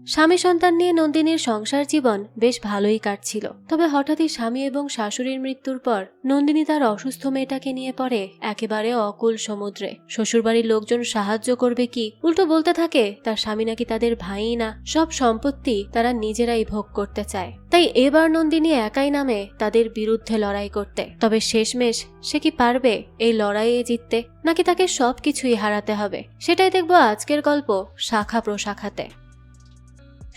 স্বামী সন্তান নিয়ে নন্দিনীর সংসার জীবন বেশ ভালোই কাটছিল। তবে হঠাৎই স্বামী এবং শাশুড়ির মৃত্যুর পর নন্দিনী তার অসুস্থ মেয়েটাকে নিয়ে পড়ে একেবারে অকুল সমুদ্রে। শ্বশুরবাড়ির লোকজন সাহায্য করবে কি, উল্টো বলতে থাকে তার স্বামী নাকি তাদের ভাইই না, সব সম্পত্তি তারা নিজেরাই ভোগ করতে চায়। তাই এবার নন্দিনী একাই নামে তাদের বিরুদ্ধে লড়াই করতে। তবে শেষমেশ সে কি পারবে এই লড়াইয়ে জিততে, নাকি তাকে সবকিছুই হারাতে হবে? সেটাই দেখবো আজকের গল্প শাখা প্রশাখাতে।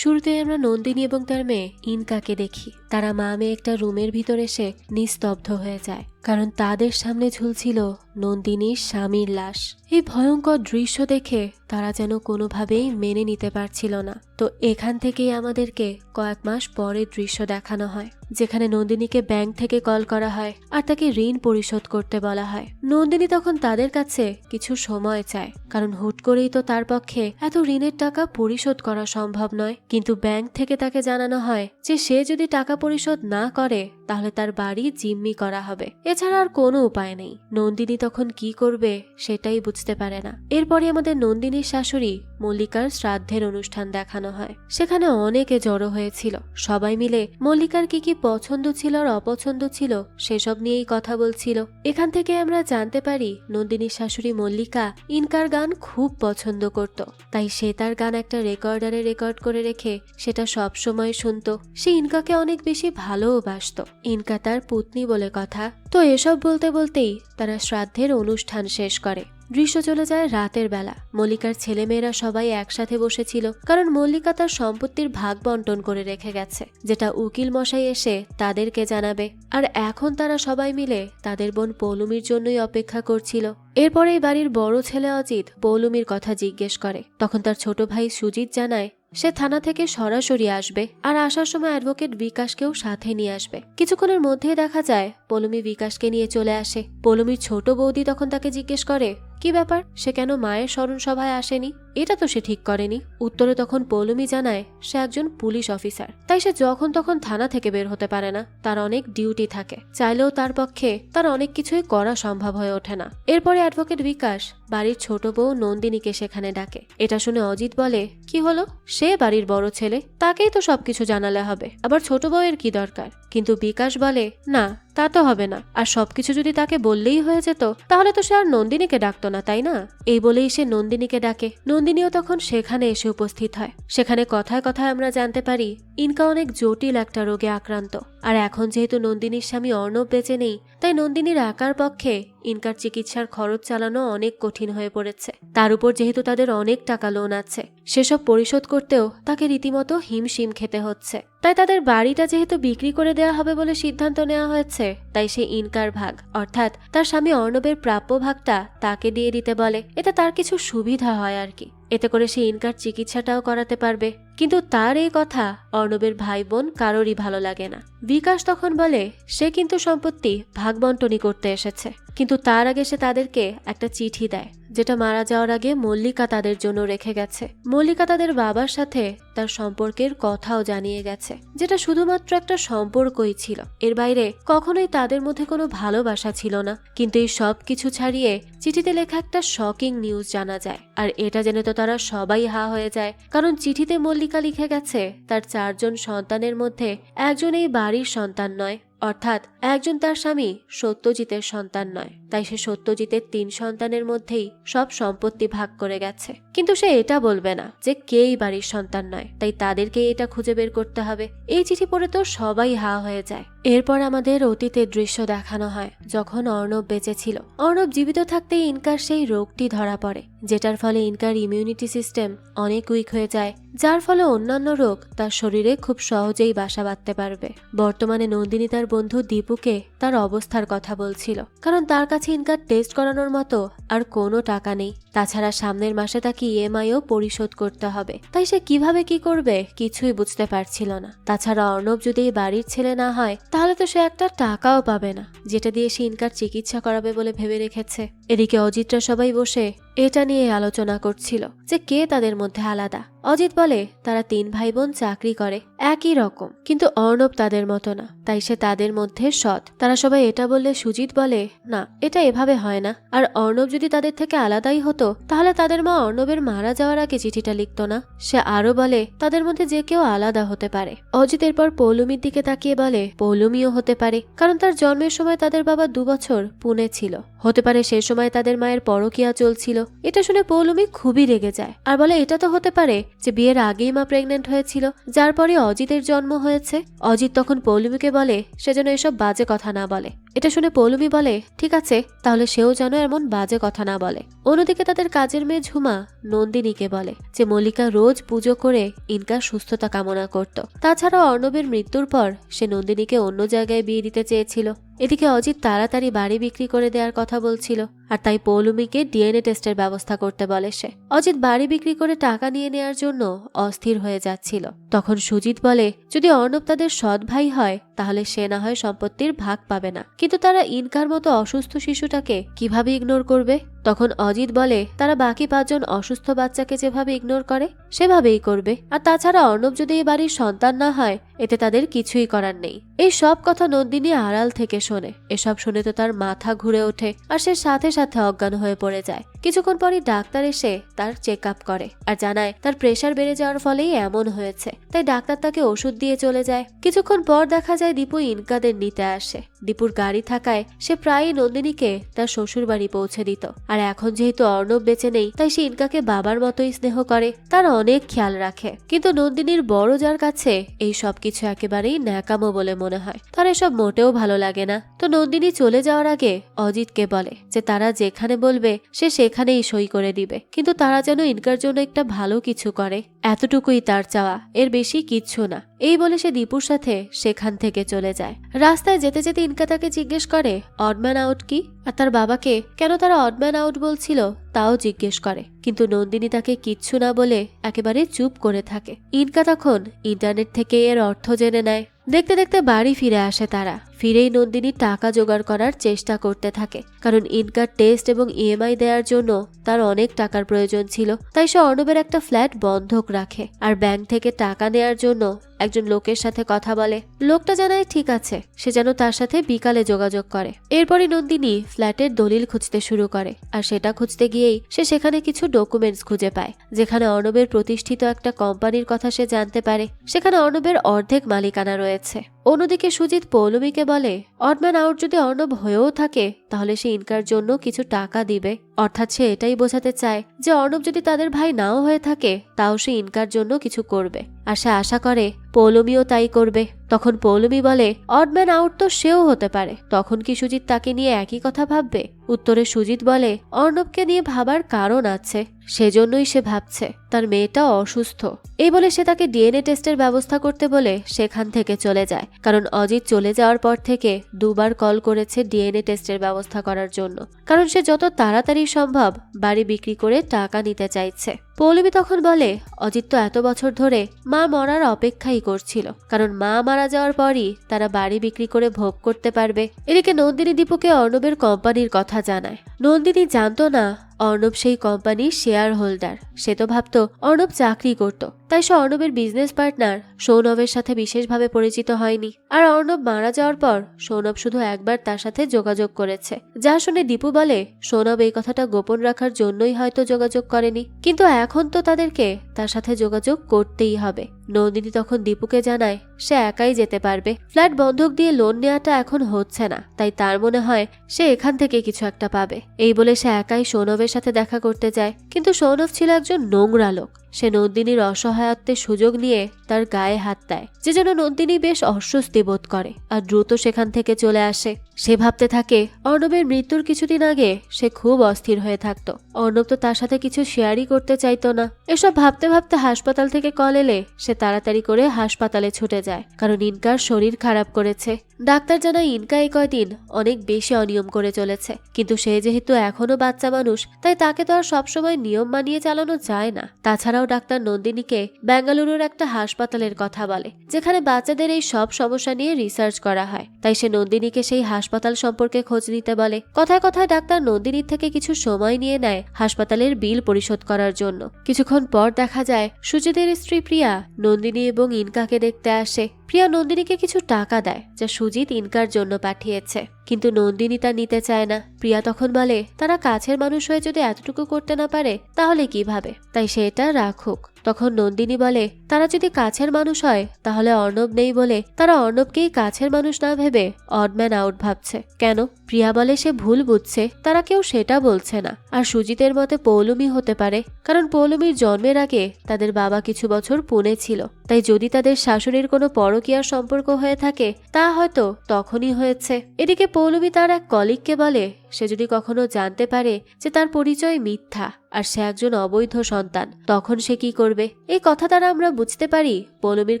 শুরুতে আমরা নন্দিনী এবং তার মেয়ে ইনকাকে দেখি। তারা মা মেয়ে একটা রুমের ভিতর এসে নিস্তব্ধ হয়ে যায়, কারণ তাদের সামনে ঝুলছিল নন্দিনীর স্বামীর লাশ। এই ভয়ঙ্কর দৃশ্য দেখে তারা যেন কোনোভাবেই মেনে নিতে পারছিল না। তো এখান থেকেই আমাদেরকে কয়েক মাস পরের দৃশ্য দেখানো হয়, যেখানে নন্দিনীকে ব্যাংক থেকে কল করা হয় আর তাকে ঋণ পরিশোধ করতে বলা হয়। নন্দিনী তখন তাদের কাছে কিছু সময় চায়, কারণ হুট করেই তো তার পক্ষে এত ঋণের টাকা পরিশোধ করা সম্ভব নয়। কিন্তু ব্যাংক থেকে তাকে জানানো হয় যে সে যদি টাকা পরিশোধ না করে তাহলে তার বাড়ি জিম্মি করা হবে, এছাড়া আর কোনো উপায় নেই। নন্দিনী তখন কি করবে সেটাই বুঝতে পারে না। এরপরে আমাদের নন্দিনীর শাশুড়ি মল্লিকার শ্রাদ্ধের অনুষ্ঠান দেখানো হয়। সেখানে অনেকে জড়ো হয়েছিল। সবাই মিলে মল্লিকার কি কি পছন্দ ছিল আর অপছন্দ ছিল সেসব নিয়েই কথা বলছিল। এখান থেকে আমরা জানতে পারি নন্দিনীর শাশুড়ি মল্লিকা ইনকার গান খুব পছন্দ করত, তাই সে তার গান একটা রেকর্ডারে রেকর্ড করে রেখে সেটা সব সময় শুনত। সে ইনকাকে অনেক বেশি ভালোবাসত। ইনকা তার পুতনি বলে কথা। তো এসব বলতে বলতেই তারা শ্রাদ্ধের অনুষ্ঠান শেষ করে। দৃশ্য চলে যায় রাতের বেলা। মল্লিকার ছেলেমেয়েরা সবাই একসাথে বসেছিল, কারণ মল্লিকা তার সম্পত্তির ভাগ বন্টন করে রেখে গেছে, যেটা উকিল মশাই এসে তাদেরকে জানাবে। আর এখন তারা সবাই মিলে তাদের বোন পৌলুমির জন্যই অপেক্ষা করছিল। এরপরেই বাড়ির বড় ছেলে অজিত পৌলুমির কথা জিজ্ঞেস করে। তখন তার ছোট ভাই সুজিত জানায় সে থানা থেকে সরাসরি আসবে, আর আসার সময় অ্যাডভোকেট বিকাশকেও সাথে নিয়ে আসবে। কিছুক্ষণের মধ্যেই দেখা যায় পৌলুমি বিকাশকে নিয়ে চলে আসে। পৌলুমির ছোট বৌদি তখন তাকে জিজ্ঞেস করে কি ব্যাপার, সে কেন মায়ের স্মরণ সভায় আসেনি? এটা তো সে ঠিক করেনি। উত্তরে তখন পৌলুমি জানায় সে একজন পুলিশ অফিসার, তাই সে যখন তখন থানা থেকে বের হতে পারে না, তার অনেক ডিউটি থাকে। চাইলেও তার পক্ষে তার অনেক কিছুই করা সম্ভব হয়ে ওঠে না। এরপরে অ্যাডভোকেট বিকাশ বাড়ির ছোট বউ নন্দিনীকে সেখানে ডাকে। এটা শুনে অজিত বলে কি হলো, সে বাড়ির বড় ছেলে, তাকেই তো সবকিছু জানালে হবে, আবার ছোট বউয়ের কি দরকার? কিন্তু বিকাশ বলে না, তা তো হবে না। আর সবকিছু যদি তাকে বললেই হয়ে যেত তাহলে তো সে আর নন্দিনীকে ডাকতো না, তাই না? এই বলেই সে নন্দিনীকে ডাকে। নন্দিনীও তখন সেখানে এসে উপস্থিত হয়। সেখানে কথায় কথায় আমরা জানতে পারি ইনকা অনেক জটিল একটা রোগে আক্রান্ত। আর এখন যেহেতু নন্দিনীর স্বামী অর্ণব বেঁচে নেই, তাই নন্দিনীর একার পক্ষে ইনকার চিকিৎসার খরচ চালানো অনেক কঠিন হয়ে পড়েছে। তার উপর যেহেতু তাদের অনেক টাকা লোন আছে, সেসব পরিশোধ করতেও তাকে রীতিমতো হিমশিম খেতে হচ্ছে। তাই তাদের বাড়িটা যেহেতু বিক্রি করে দেওয়া হবে বলে সিদ্ধান্ত নেওয়া হয়েছে, তাই সে ইনকার ভাগ অর্থাৎ তার স্বামী অর্ণবের প্রাপ্য ভাগটা তাকে দিয়ে দিতে বলে। এতে তার কিছু সুবিধা হয় আর কি। এতে করে সে ইনকার চিকিৎসাটাও করাতে পারবে। কিন্তু তার এই কথা অর্ণবের ভাই বোন কারোরই ভালো লাগে না। বিকাশ তখন বলে সে কিন্তু সম্পত্তি ভাগ বন্টনই করতে এসেছে, কিন্তু তার আগে সে তাদেরকে একটা চিঠি দেয়, যেটা মারা যাওয়ার আগে মল্লিকা তাদের জন্য রেখে গেছে। মল্লিকা তাদের বাবার সাথে তার সম্পর্কের কথাও জানিয়ে গেছে, যেটা শুধুমাত্র একটা সম্পর্কই ছিল। এর বাইরে কখনোই তাদের মধ্যে কোনো ভালোবাসা ছিল না। কিন্তু এই সব কিছু ছাড়িয়ে চিঠিতে লেখা একটা শকিং নিউজ জানা যায়, আর এটা জেনে তো তারা সবাই হা হয়ে যায়। কারণ চিঠিতে মল্লিকা লিখে গেছে তার 4 জন সন্তানের মধ্যে একজন এই বাড়ির সন্তান নয়, অর্থাৎ একজন তার স্বামী সত্যজিতের সন্তান নয়। তাই সে সত্যজিতের 3 সন্তানের মধ্যেই সব সম্পত্তি ভাগ করে গেছে। কিন্তু সে এটা বলবে না যে কেই বাড়ির সন্তান নয়, তাই তাদেরকে এটা খুঁজে বের করতে হবে। এই চিঠি পড়ে তো সবাই হা হয়ে যায়। এরপর আমাদের অতীতের দৃশ্য দেখানো হয় যখন অর্ণব বেঁচে ছিল। অর্ণব জীবিত থাকতেই ইনকার সেই রোগটি ধরা পড়ে, যেটার ফলে ইনকার ইমিউনিটি সিস্টেম অনেক উইক হয়ে যায়, যার ফলে অন্যান্য রোগ তার শরীরে খুব সহজেই বাসা বাঁধতে পারবে। বর্তমানে নন্দিনী তার বন্ধু দীপুকে তার অবস্থার কথা বলছিল, কারণ তার কাছে ইনকার টেস্ট করানোর মতো আর কোনো টাকা নেই। তাছাড়া সামনের মাসে তাকে ইএমআইও পরিশোধ করতে হবে, তাই সে কিভাবে কি করবে কিছুই বুঝতে পারছিল না। তাছাড়া অর্ণব যদি এই বাড়ির ছেলে না হয় তাহলে তো সে একটা টাকাও পাবে না, যেটা দিয়ে সে ইনকার চিকিৎসা করাবে বলে ভেবে রেখেছে। এদিকে অজিতরা সবাই বসে এটা নিয়ে আলোচনা করছিল যে কে তাদের মধ্যে আলাদা। অজিত বলে তারা 3 ভাই বোন চাকরি করে একই রকম, কিন্তু অর্ণব তাদের মতো না, তাই সে তাদের মধ্যে সৎ। তারা সবাই এটা বললে সুজিত বলে না, এটা এভাবে হয় না। আর অর্ণব যদি তাদের থেকে আলাদাই হতো তাহলে তাদের মা অর্ণবের মারা যাওয়ার আগে চিঠিটা লিখত না। সে আরো বলে তাদের মধ্যে যে কেউ আলাদা হতে পারে। অজিত এরপর পৌলুমির দিকে তাকিয়ে বলে পৌলুমিও হতে পারে, কারণ তার জন্মের সময় তাদের বাবা 2 বছর পুনে ছিল। হতে পারে সে সময় তাদের মায়ের পরকীয়া চলছিল। এটা শুনে পৌলুমি খুবই রেগে যায় আর বলে এটা তো হতে পারে যে বিয়ের আগেই মা প্রেগনেন্ট হয়েছিল, যার পরে অজিতের জন্ম হয়েছে। অজিত তখন পৌলুমিকে বলে সে যেন এসব বাজে কথা না বলে। এটা শুনে পৌলুমি বলে ঠিক আছে, তাহলে সেও যেন এমন বাজে কথা না বলে। অন্যদিকে তাদের কাজের মেয়ে ঝুমা নন্দিনীকে বলে যে মল্লিকা রোজ পুজো করে ইনকার সুস্থতা কামনা করত। তাছাড়া অর্ণবের মৃত্যুর পর সে নন্দিনীকে অন্য জায়গায় বিয়ে দিতে চেয়েছিল। এদিকে অজিত তাড়াতাড়ি বাড়ি বিক্রি করে দেওয়ার কথা বলছিল, আর তাই পৌলুমিকে ডিএনএ টেস্টের ব্যবস্থা করতে বলে সে। অজিত বাড়ি বিক্রি করে টাকা নিয়ে নেওয়ার জন্য অস্থির হয়ে যাচ্ছিল। তখন সুজিত বলে যদি অর্ণব তাদের সৎ ভাই হয় তাহলে সে না হয় সম্পত্তির ভাগ পাবে না, কিন্তু তারা ইনকার মতো অসুস্থ শিশুটাকে কিভাবে ইগনোর করবে? তখন অজিত বলে তারা বাকি 5 জন অসুস্থ বাচ্চাকে যেভাবে ইগনোর করে সেভাবেই করবে। আর তাছাড়া অর্ণব যদি এই বাড়ির সন্তান না হয় এতে তাদের কিছুই করার নেই। এই সব কথা নন্দিনী আড়াল থেকে শোনে। এসব শুনে তো তার মাথা ঘুরে ওঠে আর সে সাথে সাথে অজ্ঞান হয়ে পড়ে যায়। কিছুক্ষণ পরই ডাক্তার এসে তার চেক আপ করে আর জানায় তার প্রেশার বেড়ে যাওয়ার ফলেই এমন হয়েছে। তাই ডাক্তার তাকে ওষুধ দিয়ে চলে যায়। কিছুক্ষণ পর দেখা যায় দীপু ইনকাদের নিতে আসে। দীপুর গাড়ি থাকায় সে প্রায়ই নন্দিনীকে তার শ্বশুর বাড়ি পৌঁছে দিত। আর এখন যেহেতু অর্ণব বেঁচে নেই তাই সে ইনকাকে বাবার মতোই স্নেহ করে, তার অনেক খেয়াল রাখে। কিন্তু নন্দিনীর বড় যার কাছে এই সবকিছু একেবারেই ন্যাকামো বলে মনে হয়, তার এসব মোটেও ভালো লাগে না। তো নন্দিনী চলে যাওয়ার আগে অজিতকে বলে যে তারা যেখানে বলবে সে সেখানেই সই করে দিবে, কিন্তু তারা যেন ইনকার জন্য একটা ভালো কিছু করে, এতটুকুই তার চাওয়া, এর বেশি কিচ্ছু না। এই বলে সে দীপুর সাথে সেখান থেকে চলে যায়। রাস্তায় যেতে যেতে ইনকা তাকে জিজ্ঞেস করে অডম্যান আউট কি, আর তার বাবাকে কেন তারা অডম্যান আউট বলছিল তাও জিজ্ঞেস করে। কিন্তু নন্দিনী তাকে কিচ্ছু না বলে একেবারে চুপ করে থাকে। ইনকা তখন ইন্টারনেট থেকে এর অর্থ জেনে নেয়। দেখতে দেখতে বাড়ি ফিরে আসে তারা। ফিরেই নন্দিনী টাকা জোগাড় করার চেষ্টা করতে থাকে, কারণ ইনকার টেস্ট এবং ইএমআই দেওয়ার জন্য তার অনেক টাকার প্রয়োজন ছিল। তাই সে অর্ণবের একটা ফ্ল্যাট বন্ধক রাখে আর ব্যাংক থেকে টাকা নেয়ার জন্য একজন লোকের সাথে কথা বলে। লোকটা জানায় ঠিক আছে, সে যেন তার সাথে বিকালে যোগাযোগ করে। এরপরই নন্দিনী ফ্ল্যাটের দলিল খুঁজতে শুরু করে আর সেটা খুঁজতে গিয়েই সে সেখানে কিছু ডকুমেন্টস খুঁজে পায়, যেখানে অর্ণবের প্রতিষ্ঠিত একটা কোম্পানির কথা সে জানতে পারে। সেখানে অর্ণবের অর্ধেক মালিকানা রয়েছে। অন্যদিকে সুজিত পৌলুমিকে বলে অডম্যান আউট যদি অর্ণব হয়েও থাকে তাহলে সে ইনকার জন্য কিছু টাকা দিবে। অর্থাৎ সে এটাই বোঝাতে চায় যে অর্ণব যদি তাদের ভাই নাও হয়ে থাকে তাও সে ইনকার জন্য কিছু করবে, আর সে আশা করে পৌলুমিও তাই করবে। তখন পৌলুমি বলে অডম্যান আউট তো সেও হতে পারে, তখন কি সুজিত তাকে নিয়ে একই কথা ভাববে? উত্তরে সুজিত বলে অর্ণবকে নিয়ে ভাবার কারণ আছে, সেজন্যই সে ভাবছে তার মেয়েটা অসুস্থ। এই বলে সে তাকে ডিএনএ টেস্টের ব্যবস্থা করতে বলে সেখান থেকে চলে যায়, কারণ অজিত চলে যাওয়ার পর থেকে 2 বার কল করেছে ডিএনএ টেস্টের ব্যবস্থা করার জন্য, কারণ সে যত তাড়াতাড়ি সম্ভব বাড়ি বিক্রি করে টাকা নিতে চাইছে। পৌলুমি তখন বলে অজিত তো এত বছর ধরে মা মরার অপেক্ষাই করছিল, কারণ মা মারা যাওয়ার পরই তারা বাড়ি বিক্রি করে ভোগ করতে পারবে। এদিকে নন্দিনী দীপুকে অর্ণবের কোম্পানির কথা জানায়। নন্দিনী জানতো না অর্ণব সেই কোম্পানির শেয়ার হোল্ডার। সে তো ভাবতো অর্ণব চাকরি করত, তাই সে অর্ণবের বিজনেস পার্টনার সৌনভের সাথে বিশেষভাবে পরিচিত হয়নি। আর অর্ণব মারা যাওয়ার পর সৌনভ শুধু একবার তার সাথে যোগাযোগ করেছে, যা শুনে দীপু বলে সৌনভ এই কথাটা গোপন রাখার জন্যই হয়তো যোগাযোগ করেনি, কিন্তু এখন তো তাদেরকে তার সাথে যোগাযোগ করতেই হবে। নন্দিনী তখন দীপুকে জানায় সে একাই যেতে পারবে। ফ্ল্যাট বন্ধক দিয়ে লোন নেওয়াটা এখন হচ্ছে না, তাই তার মনে হয় সে এখান থেকে কিছু একটা পাবে। এই বলে সে একাই সৌনভের সাথে দেখা করতে যায়, কিন্তু সৌনভ ছিল একজন নোংরা লোক। সে নন্দিনীর অসহায়ত্বের সুযোগ নিয়ে তার গায়ে হাত দেয়, যে যেন নন্দিনী বেশ অস্বস্তি বোধ করে আর দ্রুত সেখান থেকে চলে আসে। সে ভাবতে থাকে অর্ণবের মৃত্যুর কিছুদিন আগে সে খুব অস্থির হয়ে থাকতো, অর্ণব তো তার সাথে কিছু শেয়ারই করতে চাইতো না। এসব ভাবতে ভাবতে হাসপাতাল থেকে কল এলে সে তাড়াতাড়ি করে হাসপাতালে ছুটে যায়, কারণ ইনকার শরীর খারাপ করেছে। ডাক্তার জানায় ইনকা এই কয়দিন অনেক বেশি অনিয়ম করে চলেছে, কিন্তু সে যেহেতু এখনো বাচ্চা মানুষ তাই তাকে তো আর সবসময় নিয়ম মানিয়ে চালানো যায় না। তাছাড়াও ডাক্তার নন্দিনীকে বেঙ্গালুরুর একটা হাসপাতালের কথা বলে, যেখানে বাচ্চাদের এই সব সমস্যা নিয়ে রিসার্চ করা হয়। তাই সে নন্দিনীকে সেই হাসপাতাল সম্পর্কে খোঁজ নিতে বলে। কথায় কথায় ডাক্তার নন্দিনীর থেকে কিছু সময় নিয়ে নেয় হাসপাতালের বিল পরিশোধ করার জন্য। কিছুক্ষণ পর দেখা যায় সুজিতের স্ত্রী প্রিয়া নন্দিনী এবং ইনকাকে দেখতে আসে। প্রিয়া নন্দিনীকে কিছু টাকা দেয় যা সুজিত ইনকার জন্য পাঠিয়েছে, কিন্তু নন্দিনী তা নিতে চায় না। প্রিয়া তখন বলে তারা কাছের মানুষ হয়ে যদি এতটুকু করতে না পারে তাহলে কিভাবে, তাই সে এটা রাখুক। তখন নন্দিনী বলে তারা যদি কাছের মানুষ হয় তাহলে অর্ণব নেই বলে তারা অর্ণবকেই কাছের মানুষ না ভেবে অডম্যান আউট ভাবছে কেন। প্রিয়া বলে সে ভুল বুঝছে, তারা কেউ সেটা বলছে না। আর সুজিতের মতে পৌলমী হতে পারে, কারণ পৌলমীর জন্মের আগে তাদের বাবা কিছু বছর পুনে ছিল, তাই যদি তাদের শাশুড়ির কোনো পরকীয়ার সম্পর্ক হয়ে থাকে তা হয়তো তখনই হয়েছে। এদিকে পৌলমী তার এক কলিগকে বলে সে যদি কখনো জানতে পারে যে তার পরিচয় মিথ্যা আর সে একজন অবৈধ সন্তান তখন সে কি করবে। এই কথা দ্বারা আমরা বুঝতে পারি পৌলমীর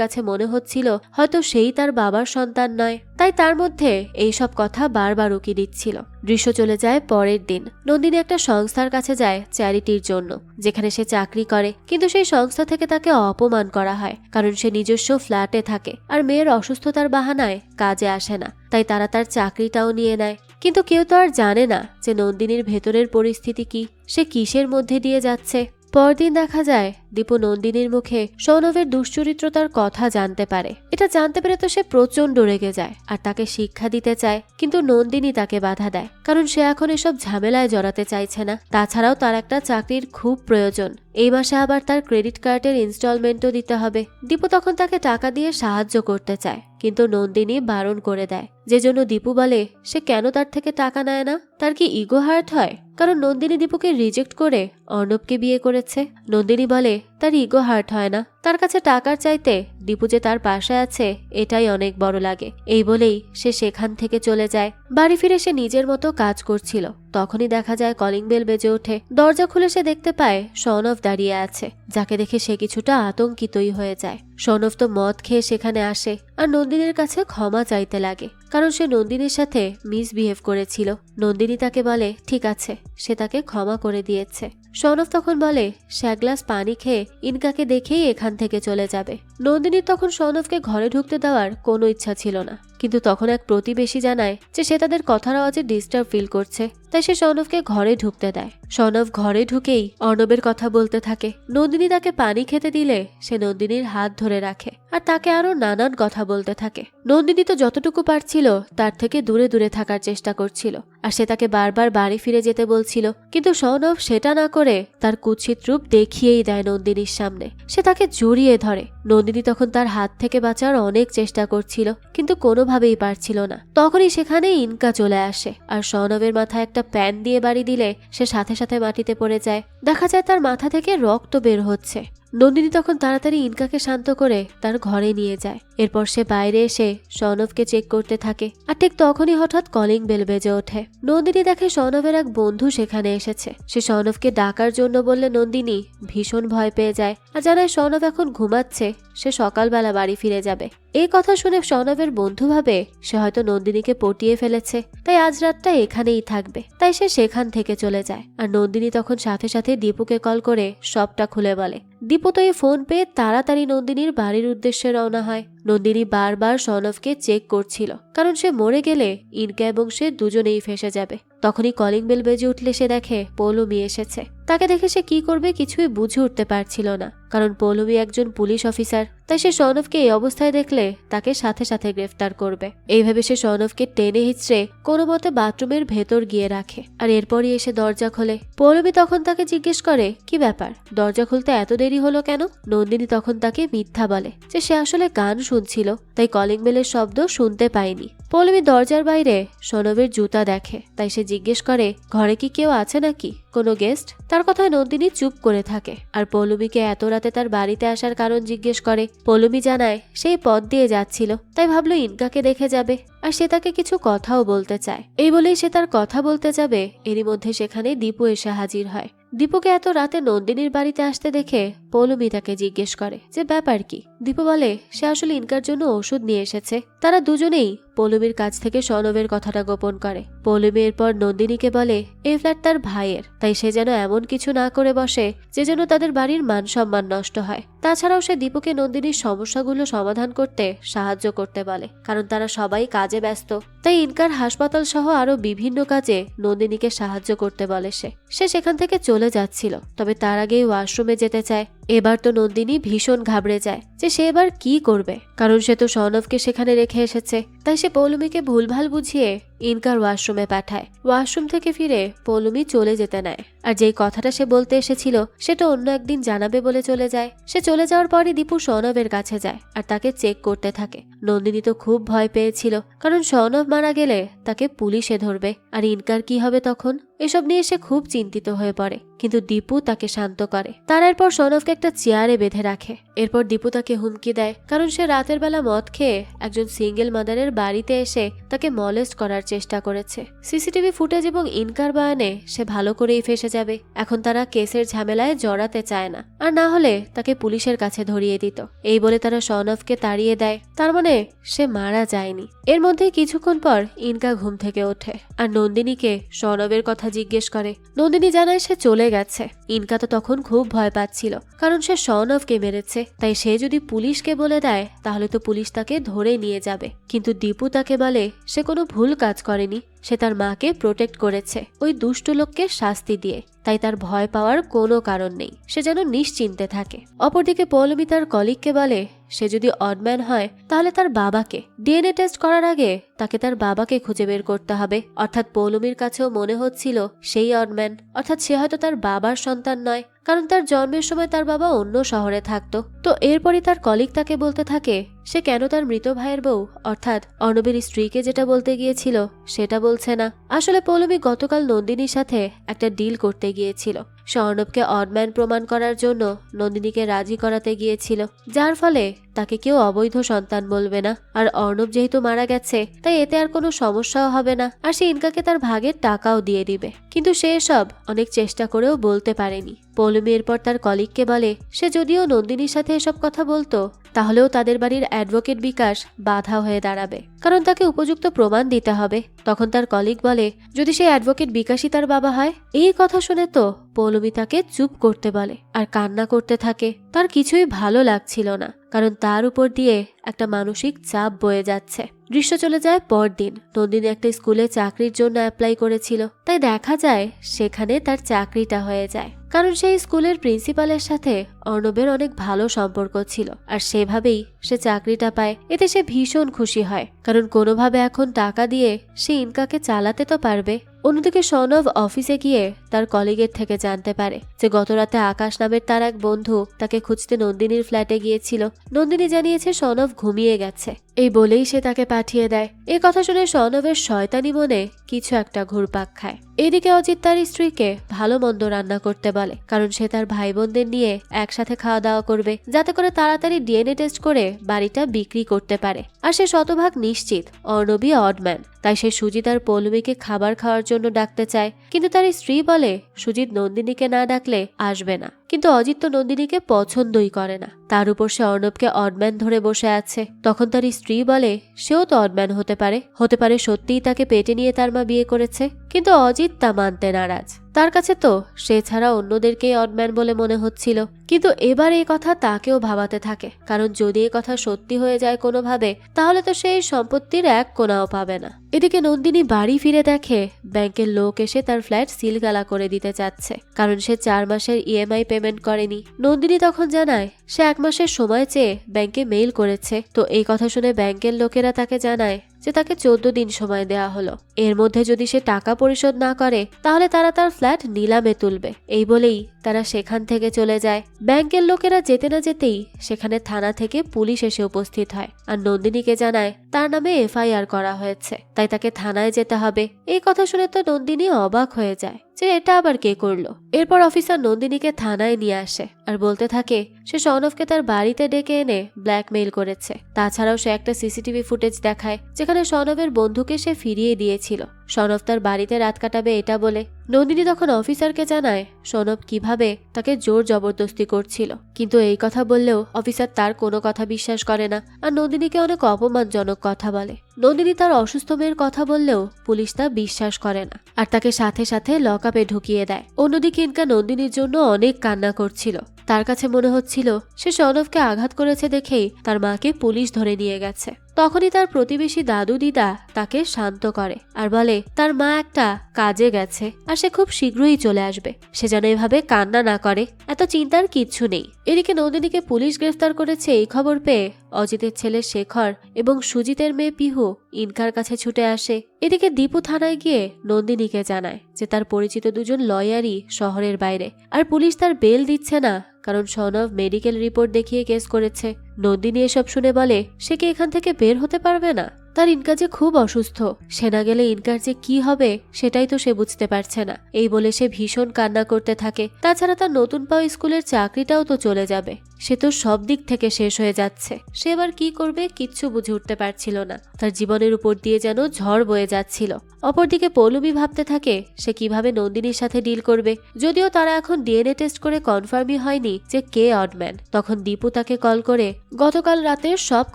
কাছে মনে হচ্ছিল হয়তো সেই তার বাবার সন্তান নয়, তাই তার মধ্যে এইসব কথা বারবার উকি দিচ্ছিল। দৃশ্য চলে যায় পরের দিন। নন্দিনী একটা সংস্থার কাছে যায় চ্যারিটির জন্য, যেখানে সে চাকরি করে, কিন্তু সেই সংস্থা থেকে তাকে অপমান করা হয় কারণ সে নিজস্ব ফ্ল্যাটে থাকে আর মেয়ের অসুস্থতার বাহানায় কাজে আসে না, তাই তারা তার চাকরিটাও নিয়ে নেয়। কিন্তু কেউ তো আর জানে না যে নন্দিনীর ভেতরের পরিস্থিতি কি, সে কিসের মধ্যে দিয়ে যাচ্ছে। পরদিন দেখা যায় দীপু নন্দিনীর মুখে সৌনভের দুশ্চরিত্রতার কথা জানতে পারে। এটা জানতে পেরে তো সে প্রচন্ড রেগে যায় আর তাকে শিক্ষা দিতে চায়, কিন্তু নন্দিনী তাকে বাধা দেয় কারণ সে এখন এসব ঝামেলায় জড়াতে চাইছে না। তাছাড়াও তার একটা চাকরির খুব প্রয়োজন, এই মাসে আবার তার ক্রেডিট কার্ডের ইনস্টলমেন্টও দিতে হবে। দীপু তখন তাকে টাকা দিয়ে সাহায্য করতে চায়, কিন্তু নন্দিনী বারণ করে দেয়, যে জন্য দীপু বলে সে কেন তার থেকে টাকা নেয় না, তার কি ইগো হার্ট হয়? কারণ নন্দিনী দীপুকে রিজেক্ট করে অর্ণবকে বিয়ে করেছে। নন্দিনী বলে তার ইগো হার্ট হয় না, তার কাছে টাকার চাইতে দীপু যে তার পাশে আছে এটাই অনেক বড় লাগে। এই বলেই সে সেখান থেকে চলে যায়। বাড়ি ফিরে সে নিজের মতো কাজ করছিল, তখনই দেখা যায় কলিং বেল বেজে ওঠে। দরজা খুলে সে দেখতে পায় সৌনভ দাঁড়িয়ে আছে, যাকে দেখে সে কিছুটা আতঙ্কিতই হয়ে যায়। সৌনভ তো মদ খেয়ে সেখানে আসে আর নন্দিনীর কাছে ক্ষমা চাইতে লাগে, কারণ সে নন্দিনীর সাথে মিসবিহেভ করেছিল। নন্দিনী তাকে বলে ঠিক আছে, সে তাকে ক্ষমা করে দিয়েছে। সৌনভ তখন বলে সে এক গ্লাস পানি খেয়ে ইনকাকে দেখেই এখান থেকে চলে যাবে। নন্দিনীর তখন সৌনভকে ঘরে ঢুকতে দেওয়ার কোনো ইচ্ছা ছিল না, কিন্তু তখন এক প্রতিবেশী জানায় যে সে তাদের কথার আওয়াজে ডিস্টার্ব ফিল করছে, তাই সে সৌনভকে ঘরে ঢুকতে দেয়। সৌনভ ঘরে ঢুকেই অর্ণবের কথা বলতে থাকে। নন্দিনী তাকে পানি খেতে দিলে সে নন্দিনীর হাত ধরে রাখে আর তাকে আরো নানান কথা বলতে থাকে। নন্দিনী তো যতটুকু পারছিল তার থেকে দূরে দূরে থাকার চেষ্টা করছিল আর সে তাকে বারবার বাড়ি ফিরে যেতে বলছিল, কিন্তু সৌনভ সেটা না করে তার কুৎসিত রূপ দেখিয়েই দেয় নন্দিনীর সামনে। সে তাকে জড়িয়ে ধরে। নন্দিনী তখন তার হাত থেকে বাঁচার অনেক চেষ্টা করছিল, কিন্তু কোনোভাবেই পারছিল না। তখনই সেখানে ইনকা চলে আসে আর সৌনভের মাথায় একটা প্যান দিয়ে বাড়ি দিলে সে সাথে সাথে মাটিতে পড়ে যায়। দেখা যায় তার মাথা থেকে রক্ত বের হচ্ছে। নন্দিনী তখন তাড়াতাড়ি ইনকাকে শান্ত করে তার ঘরে নিয়ে যায়। এরপর সে বাইরে এসে সৌনভকে চেক করতে থাকে আর ঠিক তখনই হঠাৎ কলিং বেল বেজে ওঠে। নন্দিনী দেখে সৌনভের এক বন্ধু সেখানে এসেছে। সে সৌনভকে ডাকার জন্য বললে নন্দিনী ভীষণ ভয় পেয়ে যায় আর জানায় সৌনভ এখন ঘুমাচ্ছে, সে সকালবেলা বাড়ি ফিরে যাবে। এই কথা শুনে সৌনভের বন্ধু ভাবে সে হয়তো নন্দিনীকে পটিয়ে ফেলেছে, তাই আজ রাতটা এখানেই থাকবে। তাই সে সেখান থেকে চলে যায় আর নন্দিনী তখন সাথে সাথে দীপুকে কল করে সবটা খুলে বলে। দীপু তো এই ফোন পেয়ে তাড়াতাড়ি নন্দিনীর বাড়ির উদ্দেশ্যে রওনা হয়। নন্দিনী বারবার সৌনভকে চেক করছিল, কারণ সে মরে গেলে ইনকা এবং সে দুজনেই ফেসে যাবে। তখনই কলিং বেল বেজে উঠলে সে দেখে পৌলমী এসেছে। তাকে দেখে সে কি করবে কিছুই বুঝে উঠতে পারছিল না, কারণ পৌলমী একজন পুলিশ অফিসার, তাই সে সৌনভকে এই অবস্থায় দেখলে তাকে সাথে সাথে গ্রেফতার করবে। এইভাবে সে সৌনভকে টেনে হিচড়ে কোনো মতে বাথরুমের ভেতর গিয়ে রাখে আর এরপরই এসে দরজা খোলে। পৌলমী তখন তাকে জিজ্ঞেস করে কি ব্যাপার, দরজা খুলতে এত দেরি হলো কেন? নন্দিনী তখন তাকে মিথ্যা বলে যে সে আসলে গান শুনছিল, তাই কলিং বেলের শব্দ শুনতে পায়নি। পৌলমী দরজার বাইরে সৌনভের জুতা দেখে, তাই সে জিজ্ঞেস করে ঘরে কি কেউ আছে নাকি, কোনো গেস্ট? তার কথায় নন্দিনী চুপ করে থাকে আর পৌলমীকে এত রাতে তার বাড়িতে আসার কারণ জিজ্ঞেস করে। পৌলমী জানায় সেই পথ দিয়ে যাচ্ছিল, তাই ভাবলো ইনকাকে দেখে যাবে আর সে তাকে কিছু কথাও বলতে চায়। এই বলেই সে তার কথা বলতে যাবে, এরই মধ্যে সেখানে দীপু এসে হাজির হয়। দীপুকে এত রাতে নন্দিনীর বাড়িতে আসতে দেখে পৌলমী তাকে জিজ্ঞেস করে যে ব্যাপার কি। দীপু বলে সে আসলে ইনকার জন্য ওষুধ নিয়ে এসেছে। তারা দুজনেই পৌলমীর কাছ থেকে সৌনভের কথাটা গোপন করে। পৌলমী এরপর নন্দিনীকে বলে এই ফ্ল্যাট তার ভাইয়ের, তাই সে যেন এমন কিছু না করে বসে যে যেন তাদের বাড়ির মান সম্মান নষ্ট হয়। তাছাড়াও সে দীপুকে নন্দিনীর সমস্যাগুলো সমাধান করতে সাহায্য করতে বলে, কারণ তারা সবাই কাজে ব্যস্ত। তাই ইনকার হাসপাতাল সহ আরো বিভিন্ন কাজে নন্দিনীকে সাহায্য করতে বলে। সে সেখান থেকে চলে যাচ্ছিল, তবে তার আগেই ওয়াশরুমে যেতে চায়। এবার তো নন্দিনী ভীষণ ঘাবড়ে যায় যে সে এবার কি করবে, কারণ সে তো সৌনভকে সেখানে রেখে এসেছে। তাই সে পৌলুমিকে ভুলভাল বুঝিয়ে ইনকার ওয়াশরুমে পাঠায়। ওয়াশরুম থেকে ফিরে পৌলুমি চলে যেতে নেয়, আর যেই কথাটা সে বলতে এসেছিল সেটা অন্য একদিন জানাবে বলে চলে যায়। সে চলে যাওয়ার পরই দীপু সৌনভের কাছে যায় আর তাকে চেক করতে থাকে। নন্দিনী তো খুব ভয় পেয়েছিল, কারণ সৌনভ মারা গেলে তাকে পুলিশে ধরবে, আর ইনকার কি হবে তখন। এসব নিয়ে সে খুব চিন্তিত হয়ে পড়ে, কিন্তু দীপু তাকে শান্ত করে। তার এরপর সৌনভকে একটা চেয়ারে বেঁধে রাখে। এরপর দীপু তাকে হুমকি দেয়, কারণ সে রাতের বেলা মদ খেয়ে একজন সিঙ্গেল মাদারের বাড়িতে এসে তাকে মলেস্ট করার চেষ্টা করেছে। সিসিটিভি ফুটেজ এবং ইনকার বয়ানে সে ভালো করেই ফেসে যাবে। এখন তারা কেসের ঝামেলায় জড়াতে চায় না, আর না হলে তাকে পুলিশের কাছে ধরিয়ে দিত। এই বলে তারা সৌনভকে তাড়িয়ে দেয়। তার মানে সে মারা যায়নি। এর মধ্যে কিছুক্ষণ পর ইনকা ঘুম থেকে ওঠে আর নন্দিনীকে সৌনভের কথা জিজ্ঞেস করে। নন্দিনী জানায় সে চলে গেছে। ইনকা তো তখন খুব ভয় পাচ্ছিল, কারণ সে সৌনভকে মেরেছে। তাই সে যদি পুলিশকে বলে দেয় তাহলে তো পুলিশ তাকে ধরে নিয়ে যাবে। কিন্তু দীপু তাকে বলে সে কোনো ভুল কাজ করেনি, সে তার মাকে প্রোটেক্ট করেছে ওই দুষ্ট লোককে শাস্তি দিয়ে। তাই তার ভয় পাওয়ার কোনো কারণ নেই, সে যেন নিশ্চিন্তে থাকে। অপরদিকে পৌলুমি তার কলিগকে বলে সে যদি অডম্যান হয় তাহলে তার বাবাকে ডিএনএ টেস্ট করার আগে তাকে তার বাবাকে খুঁজে বের করতে হবে। অর্থাৎ পৌলুমির কাছেও মনে হচ্ছিল সেই অডম্যান, অর্থাৎ সে হয়তো তার বাবার সন্তান নয়, কারণ তার জন্মের সময় তার বাবা অন্য শহরে থাকতো। তো এরপরই তার কলিগ তাকে বলতে থাকে সে কেন তার মৃত ভাইয়ের বউ অর্থাৎ অর্ণবের স্ত্রীকে যেটা বলতে গিয়েছিল সেটা বলছে না। আসলে পৌলুমি গতকাল নন্দিনীর সাথে একটা ডিল করতে গিয়েছিল। সে অর্ণবকে অডম্যান প্রমাণ করার জন্য নন্দিনীকে রাজি করাতে গিয়েছিল, যার ফলে তাকে কেউ অবৈধ সন্তান বলবে না। আর অর্ণব যেহেতু মারা গেছে তাই এতে আর কোনো সমস্যাও হবে না, আর সে ইনকাকে তার ভাগের টাকাও দিয়ে দিবে। কিন্তু সে এসব অনেক চেষ্টা করেও বলতে পারেনি। পৌলুমি এরপর তার কলিগকে বলে সে যদিও নন্দিনীর সাথে এসব কথা বলতো তাহলেও তাদের বাড়ির অ্যাডভোকেট বিকাশ বাধা হয়ে দাঁড়াবে, কারণ তাকে উপযুক্ত প্রমাণ দিতে হবে। তখন তার কলিগ বলে যদি সেই অ্যাডভোকেট বিকাশই তার বাবা হয়। এই কথা শুনে তো পৌলুমি তাকে চুপ করতে বলে আর কান্না করতে থাকে। তার কিছুই ভালো লাগছিল না, কারণ তার উপর দিয়ে একটা মানসিক চাপ বয়ে যাচ্ছে। দৃশ্য চলে যায় পরদিন। নন্দিনী একটা স্কুলে চাকরির জন্য অ্যাপ্লাই করেছিল, তাই দেখা যায় সেখানে তার চাকরিটা হয়ে যায়, কারণ সেই স্কুলের প্রিন্সিপালের সাথে অর্ণবের অনেক ভালো সম্পর্ক ছিল। আর সেভাবেই সে চাকরিটা পায়। এতে সে ভীষণ খুশি হয়, কারণ কোনোভাবে এখন টাকা দিয়ে সে ইনকাকে চালাতে তো পারবে। অন্যদিকে সৌনভ অফিসে গিয়ে তার কলিগের থেকে জানতে পারে যে গতরাতে আকাশ নামের তার এক বন্ধু তাকে খুঁজতে নন্দিনীর ফ্ল্যাটে গিয়েছিল। নন্দিনী জানিয়েছে সৌনভ ঘুমিয়ে গেছে, এই বলেই সে তাকে পাঠিয়ে দেয়। এ কথা শুনে সৌনভের শয়তানি মনে কিছু একটা ঘুরপাক খায়। এদিকে অজিত তার স্ত্রীকে ভালো মন্দ রান্না করতে বলে, কারণ সে তার ভাই বোনদের নিয়ে একসাথে খাওয়া দাওয়া করবে, যাতে করে তাড়াতাড়ি ডিএনএ টেস্ট করে বাড়িটা বিক্রি করতে পারে। আর সে শতভাগ নিশ্চিত অর্ণবই অডম্যান। তাই সে সুজিত আর পৌলুমিকে খাবার খাওয়ার জন্য ডাকতে চায়, কিন্তু তার স্ত্রী বলে সুজিত নন্দিনীকে না ডাকলে আসবে না। কিন্তু অজিত তো নন্দিনীকে পছন্দই করে না, তার উপর সে অর্ণবকে অডম্যান ধরে বসে আছে। তখন তার স্ত্রী বলে সেও তো অডম্যান হতে পারে সত্যিই তাকে পেটে নিয়ে তার মা বিয়ে করেছে। কিন্তু অজিত তা মানতে নারাজ। তার কাছে তো সে ছাড়া অন্যদেরকেই অডম্যান বলে মনে হচ্ছিল। কিন্তু এবার এই কথা তাকেও ভাবাতে থাকে, কারণ যদি এই কথা সত্যি হয়ে যায় কোনোভাবে তাহলে তো সেই সম্পত্তির এক কোনাও পাবে না। এদিকে নন্দিনী বাড়ি ফিরে দেখে ব্যাংকের লোক এসে তার ফ্ল্যাট সিলগালা করে দিতে চাচ্ছে, কারণ সে 4 মাসের ইএমআই পেমেন্ট করেনি। নন্দিনী তখন জানায় সে 1 মাসের সময় চেয়ে ব্যাংকে মেইল করেছে। তো এই কথা শুনে ব্যাংকের লোকেরা তাকে জানায় যে তাকে 14 দিন সময় দেয়া হলো। এর মধ্যে যদি সে টাকা পরিশোধ না করে তাহলে তারা তার ফ্ল্যাট নিলামে তুলবে। এই বলেই তারা সেখান থেকে চলে যায়। ব্যাংকের লোকেরা যেতে না যেতেই সেখানে থানা থেকে পুলিশ এসে উপস্থিত হয় আর নন্দিনীকে জানায় তার নামে এফআইআর করা হয়েছে, তাই তাকে থানায় যেতে হবে। এই কথা শুনে তো নন্দিনী অবাক হয়ে যায় যে এটা আবার কে করলো। এরপর অফিসার নন্দিনীকে থানায় নিয়ে আসে আর বলতে থাকে সে সৌনভকে তার বাড়িতে ডেকে এনে ব্ল্যাকমেইল করেছে। তাছাড়াও সে একটা সিসিটিভি ফুটেজ দেখায় যেখানে সৌনভের বন্ধুকে সে ফিরিয়ে দিয়েছিল। সৌনভ তার বাড়িতে রাত কাটাবে এটা বলে। নন্দিনী তখন অফিসারকে জানায় সৌনভ কিভাবে তাকে জোর জবরদস্তি করছিল, কিন্তু এই কথা বললেও অফিসার তার কোনো কথা বিশ্বাস করে না আর নন্দিনীকে অনেক অপমানজনক কথা বলে। নন্দিনী তার অসুস্থ মেয়ের কথা বললেও পুলিশ তা বিশ্বাস করে না আর তাকে সাথে সাথে লকআপে ঢুকিয়ে দেয়। অন্যদিকে ইনকা নন্দিনীর জন্য অনেক কান্না করছিল। তার কাছে মনে হচ্ছিল সে সৌনভকে আঘাত করেছে দেখেই তার মাকে পুলিশ ধরে নিয়ে গেছে। তখনই তার প্রতিবেশী দাদু দিদা তাকে শান্ত করে আর বলে তার মা একটা কাজে গেছে আর সে খুব শীঘ্রই চলে আসবে, সে যেন এভাবে কান্না না করে, এত চিন্তার কিচ্ছু নেই। এদিকে নন্দিনীকে পুলিশ গ্রেফতার করেছে এই খবর পেয়ে অজিতের ছেলে শেখর এবং সুজিতের মেয়ে পিহু ইনকার কাছে ছুটে আসে। এদিকে দীপু থানায় গিয়ে নন্দিনীকে জানায় যে তার পরিচিত দুজন লয়ারই শহরের বাইরে, আর পুলিশ তার বেল দিচ্ছে না কারণ সনব মেডিকেল রিপোর্ট দেখিয়ে কেস করেছে। নন্দিনী এসব শুনে বলে সে কি এখান থেকে বের হতে পারবে না, তার ইনকা যে খুব অসুস্থ, সে না গেলে ইনকার যে কি হবে সেটাই তো সে বুঝতে পারছে না। এই বলে সে ভীষণ কান্না করতে থাকে। তাছাড়া তার নতুন পাওয়া স্কুলের চাকরিটাও তো চলে যাবে, সে তো সব দিক থেকে শেষ হয়ে যাচ্ছে। সে এবার কি করবে কিচ্ছু বুঝে উঠতে পারছিল না, তার জীবনের উপর দিয়ে যেন ঝড় বয়ে যাচ্ছিল। অপরদিকে পৌলমী ভাবতে থাকে সে কিভাবে নন্দিনীর সাথে ডিল করবে, যদিও তারা এখন ডিএনএ টেস্ট করে কনফার্মই হয়নি যে কে অডম্যান। তখন দীপু তাকে কল করে গতকাল রাতের সব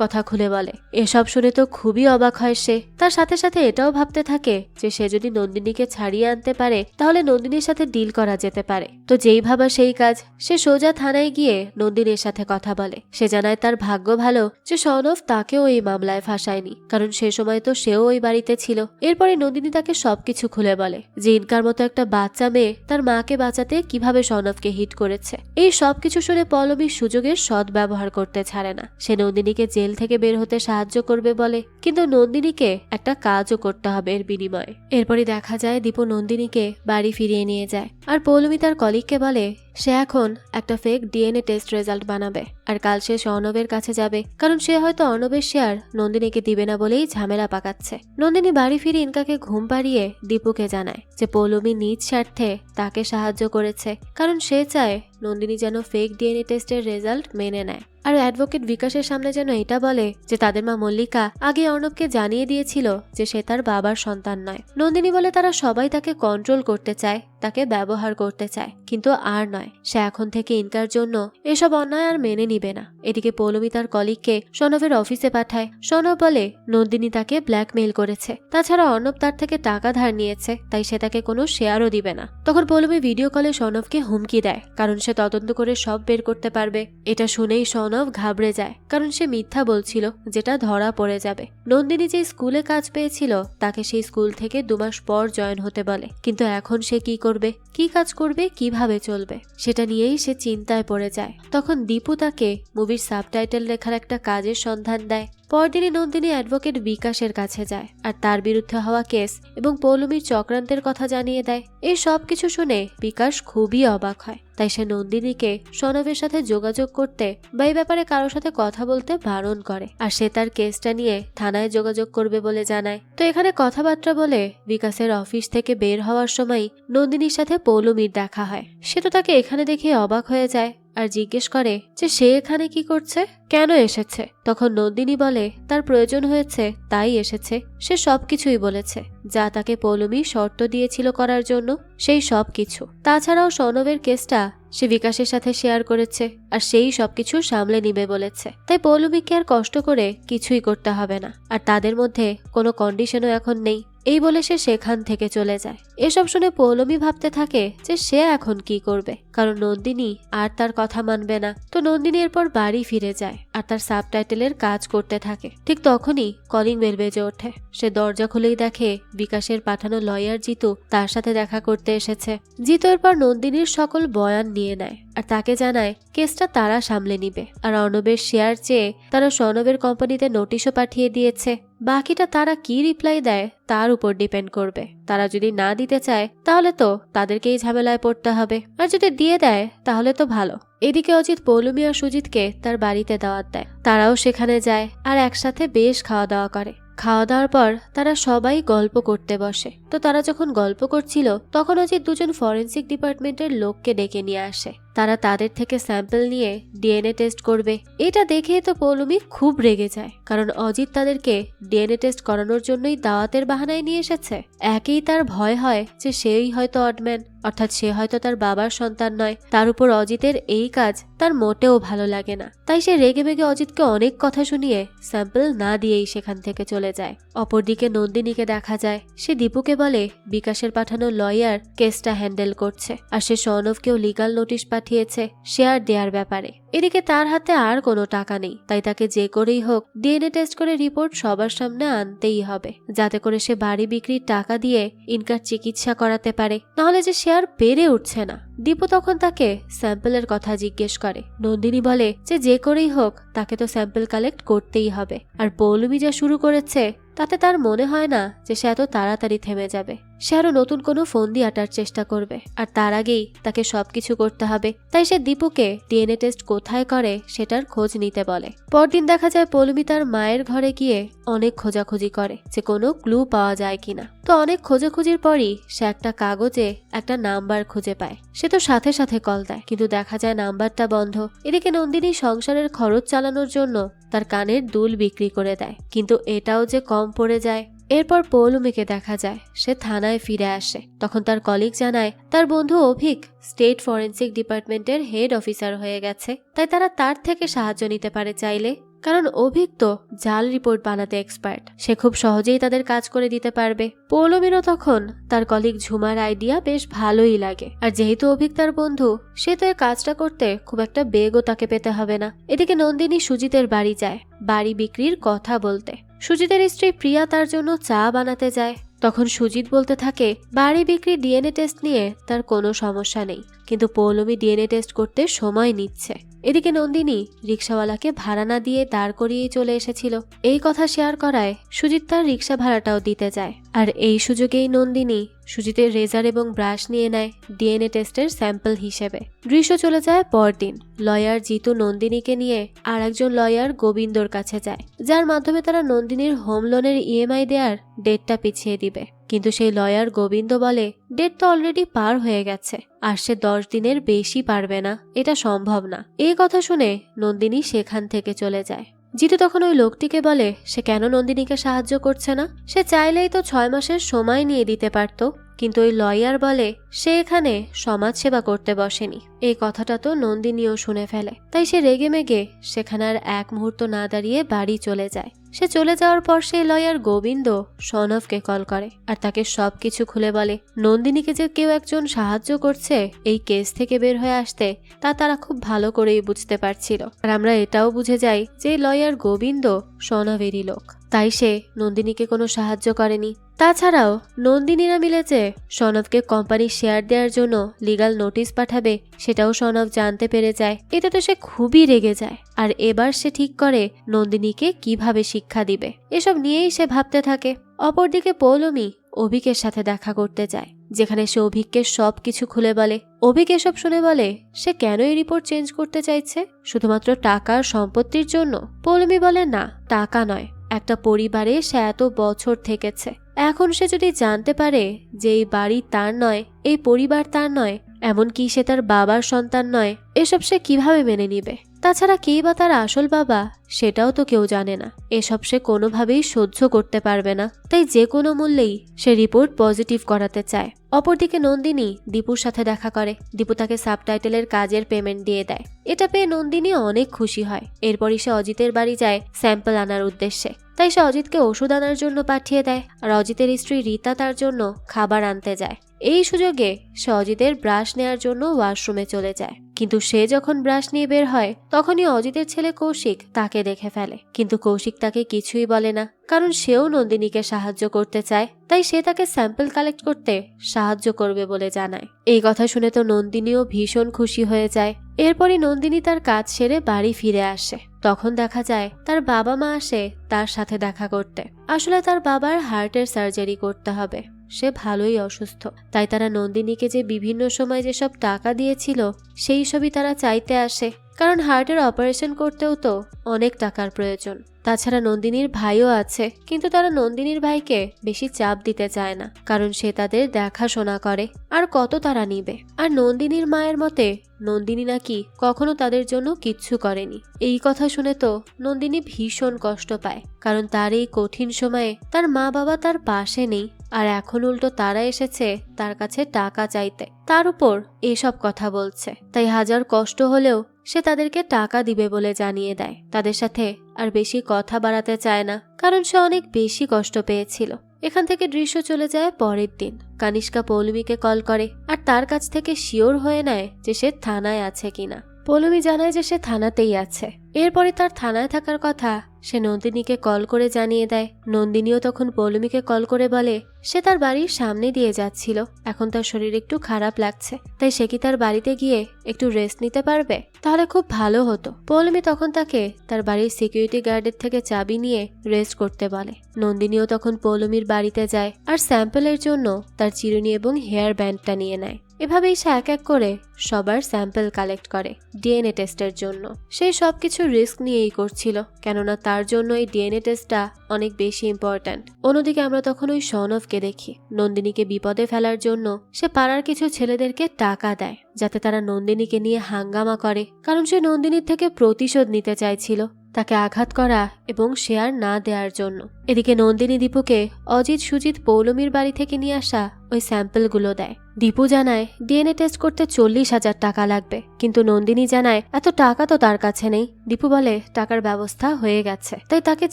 কথা খুলে বলে। এসব শুনে তো খুবই অবাক হয় সে। তার সাথে সাথে এটাও ভাবতে থাকে যে সে যদি নন্দিনীকে ছাড়িয়ে আনতে পারে তাহলে নন্দিনীর সাথে ডিল করা যেতে পারে। তো যেই ভাবা সেই কাজ, সে সোজা থানায় গিয়ে নন্দিনীর সাথে কথা বলে। সে জানায় তার ভাগ্য ভালো যে সনব তাকেও এই মামলায় ফাঁসায়নি, কারণ সে সময় তো সেও ওই বাড়িতে ছিল। এরপরে নন্দিনী তাকে সবকিছু খুলে বলে যে ইনকার মতো একটা বাচ্চা মেয়ে তার মাকে বাঁচাতে কিভাবে সনবকে হিট করেছে। এই সবকিছু শুনে পৌলমী সুযোগের সৎ ব্যবহার করতে ছাড়ে না। সে নন্দিনীকে জেল থেকে বের হতে সাহায্য করবে বলে, কিন্তু নন্দিনীকে একটা কাজও করতে হবে এর বিনিময়ে। এরপরই দেখা যায় দীপু নন্দিনীকে বাড়ি ফিরিয়ে নিয়ে যায়, আর পৌলমী তার কলিগকে বলে সে এখন একটা ফেক ডিএনএ টেস্ট রেজাল্ট বানাবে, আর কাল সে অর্ণবের কাছে যাবে, কারণ সে হয়তো অর্ণবের শেয়ার নন্দিনীকে দিবে না বলেই ঝামেলা পাকাচ্ছে। নন্দিনী বাড়ি ফিরে ইনকাকে ঘুম পাড়িয়ে দীপুকে জানায় যে পৌলমী নিজ স্বার্থে তাকে সাহায্য করেছে, কারণ সে চায় নন্দিনী যেন ফেক ডিএনএ টেস্টের রেজাল্ট মেনে নেয়। আর অ্যাডভোকেট বিকাশের সামনে যেন এটা বলে যে তাদের মা মল্লিকা আগে অর্ণবকে জানিয়ে দিয়েছিল যে সে তার বাবার সন্তান নয়। নন্দিনী বলে তারা সবাই তাকে কন্ট্রোল করতে চায়, তাকে ব্যবহার করতে চায়, কিন্তু আর নয়, সে এখন থেকে ইনকার জন্য এসব অন্যায় আর মেনে নিবে না। এদিকে পৌলমী তার কলিগকে সনবের অফিসে পাঠায়। সনব বলে নন্দিনী তাকে ব্ল্যাকমেইল করেছে, তাছাড়া অর্ণব তার থেকে টাকা ধার নিয়েছে, তাই সে তাকে কোনো শেয়ারও দিবে না। তখন পৌলমী ভিডিও কলে সনবকে হুমকি দেয়, কারণ সে তদন্ত করে সব বের করতে পারবে। এটা শুনেই সনব ঘাবড়ে যায়, কারণ সে মিথ্যা বলছিল যেটা ধরা পড়ে যাবে। নন্দিনী যে স্কুলে কাজ পেয়েছিল তাকে সেই স্কুল থেকে 2 মাস পর জয়েন হতে বলে, কিন্তু এখন সে কি করবে, কি কাজ করবে, কিভাবে চলবে, সেটা নিয়েই সে চিন্তায় পড়ে যায়। তখন দীপু তাকে মুভির সাবটাইটেল লেখার একটা কাজের সন্ধান দেয়। পরদিনই নন্দিনী অ্যাডভোকেট বিকাশের কাছে যায় আর তার বিরুদ্ধে হওয়া কেস এবং পৌলমীর চক্রান্তের কথা জানিয়ে দেয়। এই সব কিছু শুনে বিকাশ খুবই অবাক হয়, তাই সে নন্দিনীকে সনবের সাথে যোগাযোগ করতে বা এই ব্যাপারে কারোর সাথে কথা বলতে বারণ করে, আর সে তার কেসটা নিয়ে থানায় যোগাযোগ করবে বলে জানায়। তো এখানে কথাবার্তা বলে বিকাশের অফিস থেকে বের হওয়ার সময় নন্দিনীর সাথে পৌলমীর দেখা হয়। সে তো তাকে এখানে দেখে অবাক হয়ে যায় আর জিজ্ঞেস করে যে সে এখানে কি করছে, কেন এসেছে। তখন নন্দিনী বলে তার প্রয়োজন হয়েছে তাই এসেছে। সে সবকিছুই বলেছে যা তাকে পৌলমী শর্ত দিয়েছিল করার জন্য, সেই সব কিছু। তাছাড়াও সনবের কেসটা সে বিকাশের সাথে শেয়ার করেছে আর সেই সবকিছু সামলে নিবে বলেছে, তাই পৌলমীকে আর কষ্ট করে কিছুই করতে হবে না, আর তাদের মধ্যে কোনো কন্ডিশনও এখন নেই। এই বলে সে সেখান থেকে চলে যায়। এসব শুনে পৌলমী ভাবতে থাকে যে সে এখন কি করবে, কারণ নন্দিনী আর তার কথা মানবে না। তো নন্দিনী এরপর বাড়ি ফিরে যায় আর তার সাবটাইটেলের কাজ করতে থাকে। ঠিক তখনই কলিং বেল বেজে ওঠে। সে দরজা খুলেই দেখে বিকাশের পাঠানো লয়ার জিতু তার সাথে দেখা করতে এসেছে। জিতু এরপর নন্দিনীর সকল বয়ান নিয়ে নেয় আর তাকে জানায় কেসটা তারা সামলে নিবে, আর অর্ণবের শেয়ার চেয়ে তারা সনবের কোম্পানিতে নোটিশও পাঠিয়ে দিয়েছে। বাকিটা তারা কি রিপ্লাই দেয় তার উপর ডিপেন্ড করবে। তারা যদি না দিতে চায় তাহলে তো তাদেরকেই ঝামেলায় পড়তে হবে, আর যদি দিয়ে দেয় তাহলে তো ভালো। এদিকে অজিত পৌলমী আর সুজিতকে তার বাড়িতে দাওয়াত দেয়। তারাও সেখানে যায় আর একসাথে বেশ খাওয়া দাওয়া করে। খাওয়া দাওয়ার পর তারা সবাই গল্প করতে বসে। তো তারা যখন গল্প করছিল তখন অজিত 2জন ফরেন্সিক ডিপার্টমেন্টের লোককে ডেকে নিয়ে আসে। তারা তাদের থেকে স্যাম্পল নিয়ে ডিএনএ টেস্ট করবে। এটা দেখে তো পৌলমী খুব রেগে যায়, কারণ অজিত তাদেরকে ডিএনএ টেস্ট করানোর জন্যই দাওয়াতের বাহানায় নিয়ে এসেছে। একেই তার ভয় হয় যে সেই হয়তো অডম্যান, অর্থাৎ সে হয়তো তার বাবার সন্তান নয়। তার উপর অজিতের এই কাজ তার মোটেও ভালো লাগে না, তাই সে রেগে মেগে অজিতকে অনেক কথা শুনিয়ে স্যাম্পল না দিয়েই সেখান থেকে চলে যায়। অপরদিকে নন্দিনীকে দেখা যায়। সে দীপুকে বলে বিকাশের পাঠানো লয়ার কেসটা হ্যান্ডেল করছে, আর সে সৌনভকেও লিগাল নোটিশ পাঠিয়েছে শেয়ার দেওয়ার ব্যাপারে। এদিকে তার হাতে আর কোনো টাকা নেই, তাই তাকে যে করেই হোক ডিএনএ টেস্ট করে রিপোর্ট সবার সামনে আনতেই হবে, যাতে করে সে বাড়ি বিক্রির টাকা দিয়ে ইনকার চিকিৎসা করাতে পারে, নাহলে যে শেয়ার পেরে উঠছে না। দীপু তখন তাকে স্যাম্পলের কথা জিজ্ঞেস করে। নন্দিনী বলে যে করেই হোক তাকে তো স্যাম্পল কালেক্ট করতেই হবে, আর পৌলমী যা শুরু করেছে তাতে তার মনে হয় না যে সে এত তাড়াতাড়ি থেমে যাবে। সে আরো নতুন কোনো ফোন দিয়ে আটার চেষ্টা করবে, আর তার আগেই তাকে সবকিছু করতে হবে। তাই সে দীপুকে ডিএনএ টেস্ট কোথায় করে সেটার খোঁজ নিতে বলে। পরদিন দেখা যায় পৌলমী তার মায়ের ঘরে গিয়ে অনেক খোঁজাখুঁজি করে যে কোনো ক্লু পাওয়া যায় কিনা। তো অনেক খোঁজাখুঁজির পরই সে একটা কাগজে একটা নাম্বার খুঁজে পায়। সে তো সাথে সাথে কল দেয়, কিন্তু দেখা যায় নাম্বারটা বন্ধ। এদিকে নন্দিনী সংসারের খরচ চালানোর জন্য তার কানের দুল বিক্রি করে দেয়, কিন্তু এটাও যে কম পড়ে যায়। এরপর পৌলমীকে দেখা যায় সে থানায় ফিরে আসে। তখন তার কলিগ জানায় তার বন্ধু অভিক স্টেট ফরেন্সিক ডিপার্টমেন্টের হেড অফিসার হয়ে গেছে, তাই তারা তার থেকে সাহায্য নিতে পারে চাইলে। কারণ অভিক তো জাল রিপোর্ট বানাতে এক্সপার্ট, সে খুব সহজেই তাদের কাজ করে দিতে পারবে। পৌলমীরও তখন তার কলিগ ঝুমার আইডিয়া বেশ ভালোই লাগে, আর যেহেতু অভিক তার বন্ধু, সে তো এই কাজটা করতে খুব একটা বেগও তাকে পেতে হবে না। এদিকে নন্দিনী সুজিতের বাড়ি যায় বাড়ি বিক্রির কথা বলতে। সুজিতের স্ত্রী প্রিয়া তার জন্য চা বানাতে যায়। তখন সুজিত বলতে থাকে বাড়ি বিক্রি ডিএনএ টেস্ট নিয়ে তার কোনো সমস্যা নেই, কিন্তু পৌলমী ডিএনএ টেস্ট করতে সময় নিচ্ছে। এদিকে নন্দিনী রিক্সাওয়ালাকে ভাড়া না দিয়ে দাঁড় করিয়েই চলে এসেছিল। এই কথা শেয়ার করায় সুজিত তার রিক্সা ভাড়াটাও দিতে যায়, আর এই সুযোগেই নন্দিনী সুজিতের রেজার এবং ব্রাশ নিয়ে নেয় ডিএনএ টেস্টের স্যাম্পল হিসেবে। দৃশ্য চলে যায় পরদিন। লয়ার জিতু নন্দিনীকে নিয়ে আর একজন লয়ার গোবিন্দর কাছে যায়, যার মাধ্যমে তারা নন্দিনীর হোম লোনের ইএমআই দেওয়ার ডেটটা পিছিয়ে দিবে। কিন্তু সেই লয়ার গোবিন্দ বলে ডেট তো অলরেডি পার হয়ে গেছে, আর সে 10 দিনের বেশি পারবে না, এটা সম্ভব না। এই কথা শুনে নন্দিনী সেখান থেকে চলে যায়। জিতু তখন ওই লোকটিকে বলে সে কেন নন্দিনীকে সাহায্য করছে না, সে চাইলেই তো 6 মাসের সময় নিয়ে দিতে পারত। কিন্তু ওই লয়ার বলে সে এখানে সমাজ সেবা করতে বসেনি। এই কথাটা তো নন্দিনীও শুনে ফেলে, তাই সে রেগে মেগে সেখানে আর এক মুহূর্ত না দাঁড়িয়ে বাড়ি চলে যায়। সে চলে যাওয়ার পর সেই লয়ার গোবিন্দ সৌনভকে কল করে আর তাকে সবকিছু খুলে বলে নন্দিনীকে যে কেউ একজন সাহায্য করছে এই কেস থেকে বের হয়ে আসতে, তা তারা খুব ভালো করেই বুঝতে পারছিল। আর আমরা এটাও বুঝে যাই যে লয়ার গোবিন্দ সৌনভেরই লোক, তাই সে নন্দিনীকে কোনো সাহায্য করেনি। তাছাড়াও নন্দিনীরা মিলে যে সৌনভকে কোম্পানির শেয়ার দেওয়ার জন্য লিগাল নোটিশ পাঠাবে সেটাও সৌনভ জানতে পেরে যায়। এতে তো সে খুবই রেগে যায়, আর এবার সে ঠিক করে নন্দিনীকে কিভাবে শিক্ষা দিবে। এসব নিয়েই সে ভাবতে থাকে। অপরদিকে পৌলমী অভিকের সাথে দেখা করতে যায়, যেখানে সে অভিককে সবকিছু খুলে বলে। অভিক এসব শুনে বলে সে কেন এই রিপোর্ট চেঞ্জ করতে চাইছে, শুধুমাত্র টাকার সম্পত্তির জন্য। পৌলমী বলে না, টাকা নয়, একটা পরিবারে সে এত বছর থেকেছে। এখন সে যদি জানতে পারে যে এই বাড়ি তার নয়, এই পরিবার তার নয়, এমনকি সে তার বাবার সন্তান নয়, এসব সে কিভাবে মেনে নিবে? তাছাড়া কেই বা তার আসল বাবা সেটাও তো কেউ জানে না। এসব সে কোনোভাবেই সহ্য করতে পারবে না, তাই যে কোনো মূল্যেই সে রিপোর্ট পজিটিভ করাতে চায়। অপরদিকে নন্দিনী দীপুর সাথে দেখা করে। দীপু তাকে সাবটাইটেলের কাজের পেমেন্ট দিয়ে দেয়। এটা পেয়ে নন্দিনী অনেক খুশি হয়। এরপরই সে অজিতের বাড়ি যায় স্যাম্পল আনার উদ্দেশ্যে। তাই সে অজিতকে ওষুধ আনার জন্য পাঠিয়ে দেয়, আর অজিতের স্ত্রী রীতা তার জন্য খাবার আনতে যায়। এই সুযোগে সে অজিতের ব্রাশ নেয়ার জন্য ওয়াশরুমে চলে যায়। কিন্তু সে যখন ব্রাশ নিয়ে বের হয় তখনই অজিতের ছেলে কৌশিক তাকে দেখে ফেলে। কিন্তু কৌশিক তাকে কিছুই বলে না, কারণ সেও নন্দিনীকে সাহায্য করতে চায়। তাই সে তাকে স্যাম্পল কালেক্ট করতে সাহায্য করবে বলে জানায়। এই কথা শুনে তো নন্দিনীও ভীষণ খুশি হয়ে যায়। এরপরই নন্দিনী তার কাজ সেরে বাড়ি ফিরে আসে। তখন দেখা যায় তার বাবা মা আসে তার সাথে দেখা করতে। আসলে তার বাবার হার্টের সার্জারি করতে হবে, সে ভালোই অসুস্থ। তাই তারা নন্দিনীকে যে বিভিন্ন সময় যেসব টাকা দিয়েছিল সেই সবই তারা চাইতে আসে, কারণ হার্টের অপারেশন করতেও তো অনেক টাকার প্রয়োজন। তাছাড়া নন্দিনীর ভাইও আছে, কিন্তু তারা নন্দিনীর ভাইকে বেশি চাপ দিতে চায় না, কারণ সে তাদের দেখাশোনা করে। আর কত তারা নিবে। আর নন্দিনীর মায়ের মতে নন্দিনী নাকি কখনো তাদের জন্য কিচ্ছু করেনি। এই কথা শুনে তো নন্দিনী ভীষণ কষ্ট পায়, কারণ তার এই কঠিন সময়ে তার মা বাবা তার পাশে নেই, আর এখন উল্টো তারা এসেছে তার কাছে টাকা চাইতে, তার উপর এসব কথা বলছে। তাই হাজার কষ্ট হলেও সে তাদেরকে টাকা দিবে বলে জানিয়ে দেয়। তাদের সাথে আর বেশি কথা বাড়াতে চায় না, কারণ সে অনেক বেশি কষ্ট পেয়েছিল। এখান থেকে দৃশ্য চলে যায় পরের দিন। কানিষ্কা পৌলমীকে কল করে আর তার কাছ থেকে শিওর হয়ে নেয় যে সে থানায় আছে কিনা। পৌলমী জানায় যে সে থানাতেই আছে। এরপরে তার থানায় থাকার কথা সে নন্দিনীকে কল করে জানিয়ে দেয়। নন্দিনীও তখন পৌলমীকে কল করে বলে সে তার বাড়ির সামনে দিয়ে যাচ্ছিল, এখন তার শরীর একটু খারাপ লাগছে, তাই সে কি তার বাড়িতে গিয়ে একটু রেস্ট নিতে পারবে? তাহলে খুব ভালো হতো। পৌলমী তখন তাকে তার বাড়ির সিকিউরিটি গার্ডের থেকে চাবি নিয়ে রেস্ট করতে বলে। নন্দিনীও তখন পৌলমীর বাড়িতে যায় আর স্যাম্পলের জন্য তার চিরুনি এবং হেয়ার ব্যান্ডটা নিয়ে নেয়। এভাবেই সে এক এক করে সবার স্যাম্পল কালেক্ট করে ডিএনএ টেস্টের জন্য। সেই সবকিছু রিস্ক নিয়েই করছিল, কেননা তার জন্য এই ডিএনএ টেস্টটা অনেক বেশি ইম্পর্ট্যান্ট। অন্যদিকে আমরা তখন ওই সনভকে দেখি নন্দিনীকে বিপদে ফেলার জন্য সে পাড়ার কিছু ছেলেদেরকে টাকা দেয় যাতে তারা নন্দিনীকে নিয়ে হাঙ্গামা করে, কারণ সে নন্দিনীর থেকে প্রতিশোধ নিতে চাইছিল তাকে আঘাত করা এবং শেয়ার না দেওয়ার জন্য। এদিকে নন্দিনী দীপুকে অজিত সুজিত পৌলমীর বাড়ি থেকে নিয়ে আসা ওই স্যাম্পলগুলো দেয়। দীপু জানায় ডিএনএ টেস্ট করতে 40,000 টাকা লাগবে, কিন্তু নন্দিনী জানায় এত টাকা তো তার কাছে নেই। দীপু বলে টাকার ব্যবস্থা হয়ে গেছে, তাই তাকে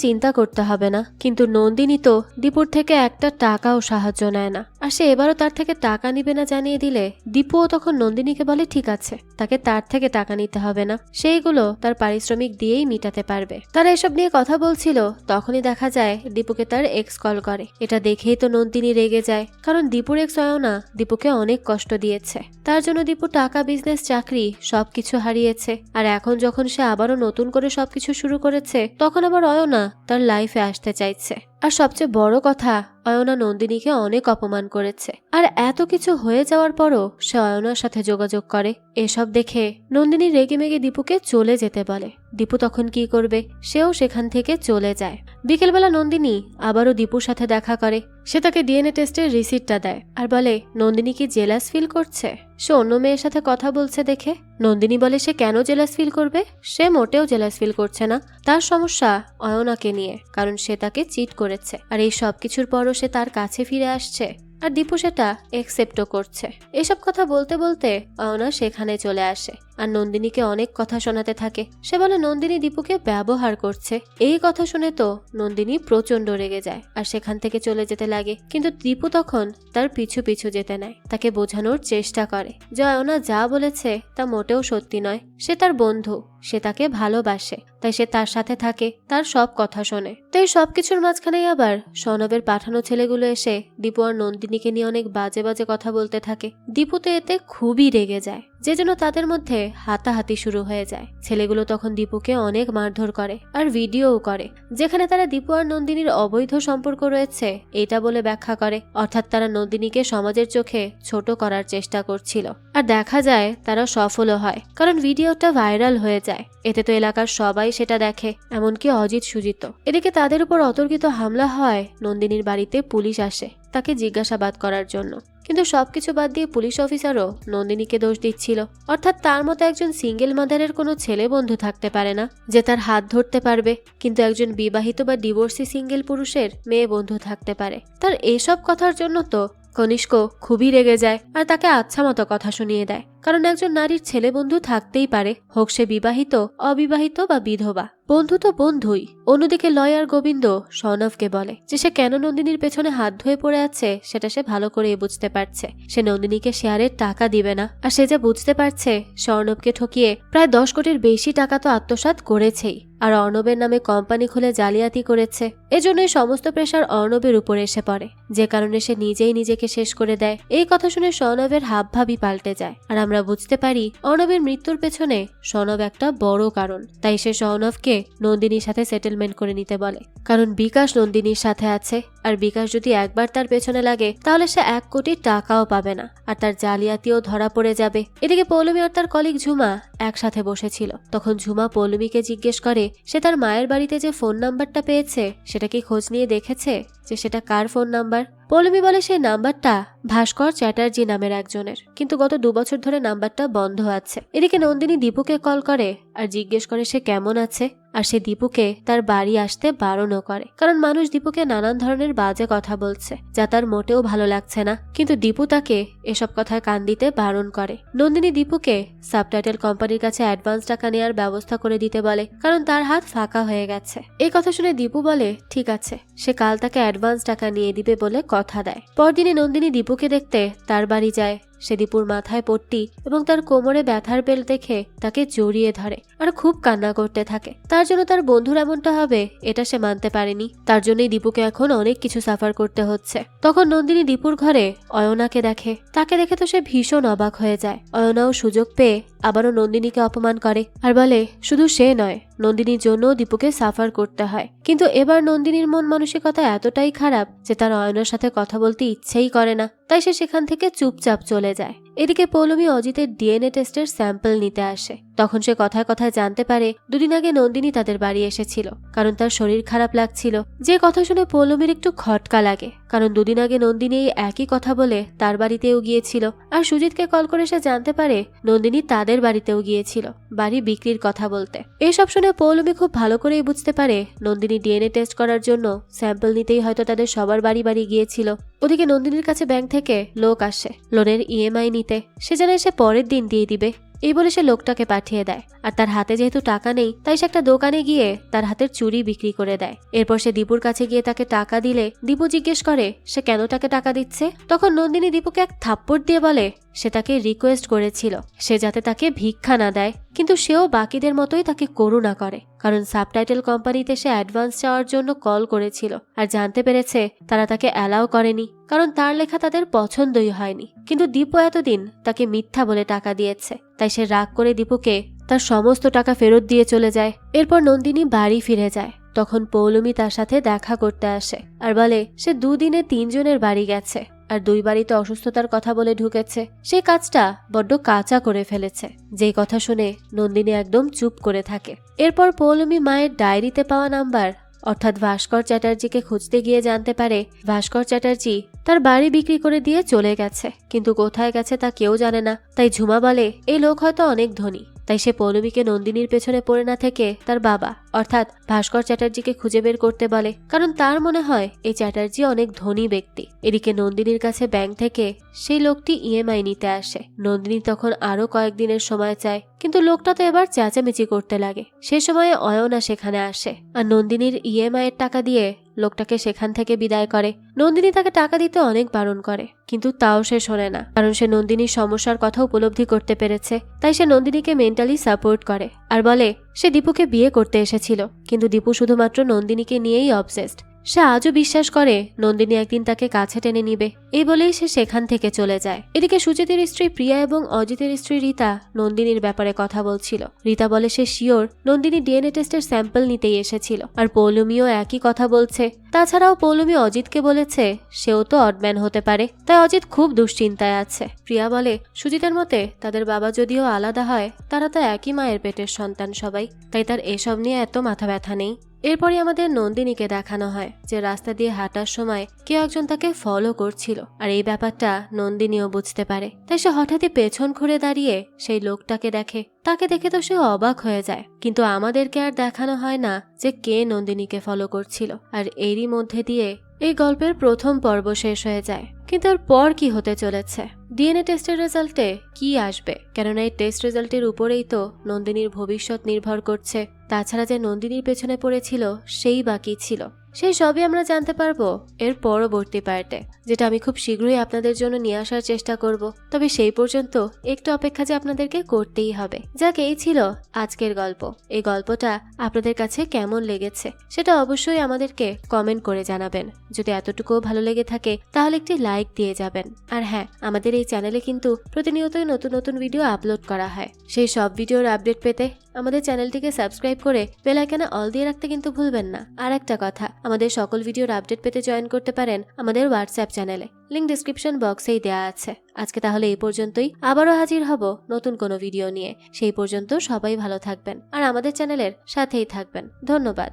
চিন্তা করতে হবে না। কিন্তু নন্দিনী তো দীপুর থেকে একটা টাকাও সাহায্য নেয় না, আর সে এবারও তার থেকে টাকা নিবে না জানিয়ে দিলে দীপুও তখন নন্দিনীকে বলে ঠিক আছে, তাকে তার থেকে টাকা নিতে হবে না, সেইগুলো তার পারিশ্রমিক দিয়েই মিটাতে পারবে। তারা এসব নিয়ে কথা বলছিল, তখনই দেখা যায় দীপুকে তার এক্স কল করে। এটা দেখেই তো নন্দিনী রেগে যায়, কারণ দীপুর এক্স অয়না দীপুকে অনেক কষ্ট দিয়েছে। তার জন্য দীপু টাকা, বিজনেস, চাকরি সবকিছু হারিয়েছে, আর এখন যখন সে আবারও নতুন করে সবকিছু শুরু করেছে তখন আবার অয়না তার লাইফে আসতে চাইছে। আর সবচেয়ে বড় কথা, অয়না নন্দিনীকে অনেক অপমান করেছে, আর এত কিছু হয়ে যাওয়ার পরও সে অয়নার সাথে যোগাযোগ করে। এসব দেখে নন্দিনী রেগে মেগে দীপুকে চলে যেতে বলে। দীপু তখন কি করবে, সেও সেখান থেকে চলে যায়। বিকেলবেলা নন্দিনী আবারও দীপুর সাথে দেখা করে। সে তাকে ডিএনএ টেস্টের রিসিপ্টটা দেয় আর বলে নন্দিনী কি জেলাস ফিল করছে, সে অন্য মেয়ের সাথে কথা বলছে দেখে। নন্দিনী বলে সে কেন জেলাস ফিল করবে, সে মোটেও জেলাস ফিল করছে না। তার সমস্যা অয়নাকে নিয়ে, কারণ সে তাকে চিট করেছে, আর এই সব কিছুর পরও সে তার কাছে ফিরে আসছে, আর দীপু সেটা একসেপ্টও করছে। এসব কথা বলতে বলতে অয়না সেখানে চলে আসে আর নন্দিনীকে অনেক কথা শোনাতে থাকে। সে বলে নন্দিনী দীপুকে ব্যবহার করছে। এই কথা শুনে তো নন্দিনী প্রচন্ড রেগে যায় আর সেখান থেকে চলে যেতে লাগে, কিন্তু দীপু তখন তার পিছু পিছু যেতে নেয়, তাকে বোঝানোর চেষ্টা করে যে অয়না যা বলেছে তা মোটেও সত্যি নয়, সে তার বন্ধু, সে তাকে ভালোবাসে, তাই সে তার সাথে থাকে, তার সব কথা শোনে। তাই সবকিছুর মাঝখানেই আবার সনবের পাঠানো ছেলেগুলো এসে দীপু আর নন্দিনীকে নিয়ে অনেক বাজে বাজে কথা বলতে থাকে। দীপু তো এতে খুবই রেগে যায়, যে জন্য তাদের মধ্যে হাতাহাতি শুরু হয়ে যায়। ছেলেগুলো তখন দীপুকে অনেক মারধর করে আর ভিডিওও করে, যেখানে তারা দীপু আর নন্দিনীর অবৈধ সম্পর্ক রয়েছে এটা বলে ব্যাখ্যা করে, অর্থাৎ তারা নন্দিনীকে সমাজের চোখে ছোট করার চেষ্টা করছিল। আর দেখা যায় তারা সফলও হয়, কারণ ভিডিওটা ভাইরাল হয়ে যায়। এতে তো এলাকার সবাই সেটা দেখে, এমনকি অজিত সুজিত। এদিকে তাদের উপর অতর্কিত হামলা হয়, নন্দিনীর বাড়িতে পুলিশ আসে তাকে জিজ্ঞাসাবাদ করার জন্য, কিন্তু সবকিছু বাদ দিয়ে পুলিশ অফিসারও নন্দিনীকে দোষ দিচ্ছিল। অর্থাৎ তার মতো একজন সিঙ্গেল মাদারের কোনো ছেলে বন্ধু থাকতে পারে না যে তার হাত ধরতে পারবে, কিন্তু একজন বিবাহিত বা ডিভোর্সি সিঙ্গেল পুরুষের মেয়ে বন্ধু থাকতে পারে। তার এসব কথার জন্য তো কনিষ্ক খুবই রেগে যায় আর তাকে আচ্ছা মতো কথা শুনিয়ে দেয়, কারণ একজন নারীর ছেলে বন্ধু থাকতেই পারে, হোক সে বিবাহিত, অবিবাহিত বা বিধবা, বন্ধু তো বন্ধুই। অন্যদিকে লয়ার গোবিন্দ সনভকে বলে যে সে কেন নন্দিনীর পেছনে হাত ধুয়ে পড়ে আছে সেটা সে ভালো করে বুঝতে পারছে। সে নন্দিনীকে শেয়ারের টাকা দিবে না, আর সে যা বুঝতে পারছে স্বর্ণবকে ঠকিয়ে প্রায় 10 কোটির বেশি টাকা তো আত্মসাৎ করেছেই, আর অর্ণবের নামে কোম্পানি খুলে জালিয়াতি করেছে। এজন্যই সমস্ত প্রেশার অর্ণবের উপরে এসে পড়ে, যে কারণে সে নিজেই নিজেকে শেষ করে দেয়। এই কথা শুনে সনবের হাবভাবই পাল্টে যায়, আর আমরা বুঝতে পারি অর্ণবের মৃত্যুর পেছনে সনব একটা বড় কারণ। তাই সে সনবকে নন্দিনীর সাথে সেটেলমেন্ট করে নিতে বলে, কারণ বিকাশ নন্দিনীর সাথে আছে, আর বিকাশ যদি একবার তার পেছনে লাগে তাহলে সে 1 কোটি টাকাও পাবে না, আর তার জালিয়াতিও ধরা পড়ে যাবে। এদিকে পৌলমী আর তার কলিগ ঝুমা একসাথে বসেছিল। তখন ঝুমা পৌলমীকে জিজ্ঞেস করে সে তার মায়ের বাড়িতে যে ফোন নাম্বারটা পেয়েছে সেটা কি খোঁজ নিয়ে দেখেছে যে সেটা কার ফোন নাম্বার। পৌলমী বলে সেই নাম্বারটা ভাস্কর চ্যাটার্জি নামের একজনের, কিন্তু গত 2 বছর ধরে নাম্বারটা বন্ধ আছে। এদিকে নন্দিনী দীপুকে কল করে আর জিজ্ঞেস করে সে কেমন আছে, আর সে দীপুকে তার বাড়ি আসতে বারণও করে, কারণ মানুষ দীপুকে নানান ধরনের বাজে কথা বলছে যা তার মোটেও ভালো লাগছে না, কিন্তু দীপু তাকে এসব কথায় কান দিতে বারণ করে। নন্দিনী দীপুকে সাবটাইটেল কোম্পানির কাছে অ্যাডভান্স টাকা নেওয়ার ব্যবস্থা করে দিতে বলে, কারণ তার হাত ফাঁকা হয়ে গেছে। এই কথা শুনে দীপু বলে ঠিক আছে, সে কাল তাকে অ্যাডভান্স অ্যাডভান্স টাকা নিয়ে দিবে বলে কথা দেয়। পরদিনে নন্দিনী দীপুকে দেখতে তার বাড়ি যায়। সে দীপুর মাথায় পট্টি এবং তার কোমরে ব্যথার বেল্ট দেখে তাকে জড়িয়ে ধরে আর খুব কান্না করতে থাকে। তার জন্য তার বন্ধুর এমনটা হবে এটা সে মানতে পারেনি। তার জন্যই দীপুকে এখন অনেক কিছু সাফার করতে হচ্ছে। তখন নন্দিনী দীপুর ঘরে অয়নাকে দেখে। তাকে দেখে তো সে ভীষণ অবাক হয়ে যায়। অয়নাও সুযোগ পেয়ে আবারও নন্দিনীকে অপমান করে আর বলে শুধু সে নয়, নন্দিনীর জন্য দীপুকে সাফার করতে হয়। কিন্তু এবার নন্দিনীর মন মানসিকতা এতটাই খারাপ যে তার অয়নার সাথে কথা বলতে ইচ্ছেই করে না। তাই সে সেখান থেকে চুপচাপ চলে যায়। এদিকে পৌলমী অজিতের ডিএনএ টেস্টের স্যাম্পল নিতে আসে। তখন সে কথায় কথায় জানতে পারে দুদিন আগে নন্দিনী তাদের বাড়ি এসেছিল, কারণ তার শরীর খারাপ লাগছিল। যে কথা শুনে পৌলমীর একটু খটকা লাগে, কারণ দুদিন আগে নন্দিনী এই একই কথা বলে তার বাড়িতেও গিয়েছিল। আর সুজিতকে কল করে সে জানতে পারে নন্দিনী তাদের বাড়িতেও গিয়েছিল বাড়ি বিক্রির কথা বলতে। এসব শুনে পৌলমী খুব ভালো করেই বুঝতে পারে নন্দিনী ডিএনএ টেস্ট করার জন্য স্যাম্পল নিতেই হয়তো তাদের সবার বাড়ি বাড়ি গিয়েছিল। ওদিকে নন্দিনীর কাছে ব্যাংক থেকে লোক আসে লোনের ইএমআই নিতে। সে জানে সে পরের দিন দিয়ে দিবে, এই বলে সে লোকটাকে পাঠিয়ে দেয়। আর তার হাতে যেহেতু টাকা নেই তাই সে একটা দোকানে গিয়ে তার হাতের চুড়ি বিক্রি করে দেয়। এরপর সে দীপুর কাছে গিয়ে তাকে টাকা দিলে দীপু জিজ্ঞেস করে সে কেন তাকে টাকা দিচ্ছে। তখন নন্দিনী দীপুকে এক থাপ্পড় দিয়ে বলে সে তাকে রিকোয়েস্ট করেছিল সে যাতে তাকে ভিক্ষা না দেয়, কিন্তু সেও বাকিদের মতোই তাকে করুণা করে, কারণ সাবটাইটেল কোম্পানিতে সে অ্যাডভান্স চাওয়ার জন্য কল করেছিল আর জানতে পেরেছে তারা তাকে অ্যালাউ করেনি, কারণ তার লেখা তাদের পছন্দই হয়নি। কিন্তু দীপু এতদিন তাকে মিথ্যা বলে টাকা দিয়েছে, তাই সে রাগ করে দীপুকে তার সমস্ত টাকা ফেরত দিয়ে চলে যায়। এরপর নন্দিনী বাড়ি ফিরে যায়। তখন পৌলমী তার সাথে দেখা করতে আসে আর বলে সে দুদিনে 3 জনের বাড়ি গেছে আর 2 বাড়িতে অসুস্থতার কথা বলে ঢুকেছে। সে কাজটা বড্ড কাঁচা করে ফেলেছে। যেই কথা শুনে নন্দিনী একদম চুপ করে থাকে। এরপর পৌলমী মায়ের ডায়েরিতে পাওয়া নাম্বার অর্থাৎ ভাস্কর চ্যাটার্জিকে খুঁজতে গিয়ে জানতে পারে ভাস্কর চ্যাটার্জি তার বাড়ি বিক্রি করে দিয়ে চলে গেছে, কিন্তু কোথায় গেছে তা কেউ জানে না। তাই ঝুমা বলে এই লোক হয়তো অনেক ধনী। তাই সে পৌলমীকে নন্দিনীর পেছনে পড়ে না থেকে তার বাবা অর্থাৎ ভাস্কর চ্যাটার্জিকে খুঁজে বের করতে বলে, কারণ তার মনে হয় এই চ্যাটার্জি অনেক ধনী ব্যক্তি। এদিকে নন্দিনীর কাছে ব্যাংক থেকে সেই লোকটি ইএমআই নিতে আসে। নন্দিনী তখন আরো কয়েকদিনের সময় চায়, কিন্তু লোকটা তো এবার চেঁচামেচি করতে লাগে। সে সময়ে অয়না সেখানে আসে আর নন্দিনীর ইএমআই এর টাকা দিয়ে লোকটাকে সেখান থেকে বিদায় করে। নন্দিনী তাকে টাকা দিতে অনেক বারণ করে, কিন্তু তাও সে শোনে না, কারণ সে নন্দিনীর সমস্যার কথা উপলব্ধি করতে পেরেছে। তাই সে নন্দিনীকে মেন্টালি সাপোর্ট করে আর বলে সে দীপুকে বিয়ে করতে এসেছিল, কিন্তু দীপু শুধুমাত্র নন্দিনীকে নিয়েই অবসেসড। সে আজও বিশ্বাস করে নন্দিনী একদিন তাকে কাছে টেনে নিবে। এই বলেই সে সেখান থেকে চলে যায়। এদিকে সুজিতের স্ত্রী প্রিয়া এবং অজিতের স্ত্রী রীতা নন্দিনীর ব্যাপারে কথা বলছিল। রীতা বলে সে শিওর নন্দিনী ডিএনএ টেস্টের স্যাম্পল নিতেই এসেছিল, আর পৌলমীও একই কথা বলছে। তাছাড়াও পৌলমী অজিতকে বলেছে সেও তো অডম্যান হতে পারে, তাই অজিত খুব দুশ্চিন্তায় আছে। প্রিয়া বলে সুজিতের মতে তাদের বাবা যদিও আলাদা হয় তারা তো একই মায়ের পেটের সন্তান সবাই, তাই তার এসব নিয়ে এত মাথা ব্যথা নেই। এরপরই আমাদের নন্দিনীকে দেখানো হয় যে রাস্তা দিয়ে হাঁটার সময় কেউ একজন তাকে ফলো করছিল, আর এই ব্যাপারটা নন্দিনীও বুঝতে পারে। তাই সে হঠাৎই পেছন ঘুরে দাঁড়িয়ে সেই লোকটাকে দেখে। তাকে দেখে তো সে অবাক হয়ে যায়, কিন্তু আমাদেরকে আর দেখানো হয় না যে কে নন্দিনীকে ফলো করছিল। আর এরই মধ্যে দিয়ে এই গল্পের প্রথম পর্ব শেষ হয়ে যায়। কিন্তু এর পর কি হতে চলেছে, ডিএনএ টেস্টের রেজাল্টে কি আসবে, কেননা এই টেস্ট রেজাল্টের উপরেই তো নন্দিনীর ভবিষ্যৎ নির্ভর করছে। তাছাড়া যে নন্দিনীর পেছনে পড়েছিল সেই বাকি ছিল, সেই সবই আমরা জানতে পারবো এর পরবর্তী পার্টে, যেটা আমি খুব শীঘ্রই আপনাদের জন্য নিয়ে আসার চেষ্টা করব। তবে সেই পর্যন্ত একটু অপেক্ষা যে আপনাদেরকে করতেই হবে। যাক, এই ছিল আজকের গল্প। এই গল্পটা আপনাদের কাছে কেমন লেগেছে সেটা অবশ্যই আমাদেরকে কমেন্ট করে জানাবেন। যদি এতটুকুও ভালো লেগে থাকে তাহলে একটি লাইক দিয়ে যাবেন। আর হ্যাঁ, আমাদের এই চ্যানেলে কিন্তু প্রতিনিয়তই নতুন নতুন ভিডিও আপলোড করা হয়। সেই সব ভিডিওর আপডেট পেতে আমাদের চ্যানেলটিকে সাবস্ক্রাইব করে বেল আইকনে অল দিয়ে রাখতে কিন্তু ভুলবেন না। আর একটা কথা, আমাদের সকল ভিডিওর আপডেট পেতে জয়েন করতে পারেন আমাদের হোয়াটসঅ্যাপ চ্যানেলে, লিংক ডিসক্রিপশন বক্সেই দেওয়া আছে। আজকে তাহলে এই পর্যন্তই, আবারও হাজির হব নতুন কোনো ভিডিও নিয়ে। সেই পর্যন্ত সবাই ভালো থাকবেন আর আমাদের চ্যানেলের সাথেই থাকবেন। ধন্যবাদ।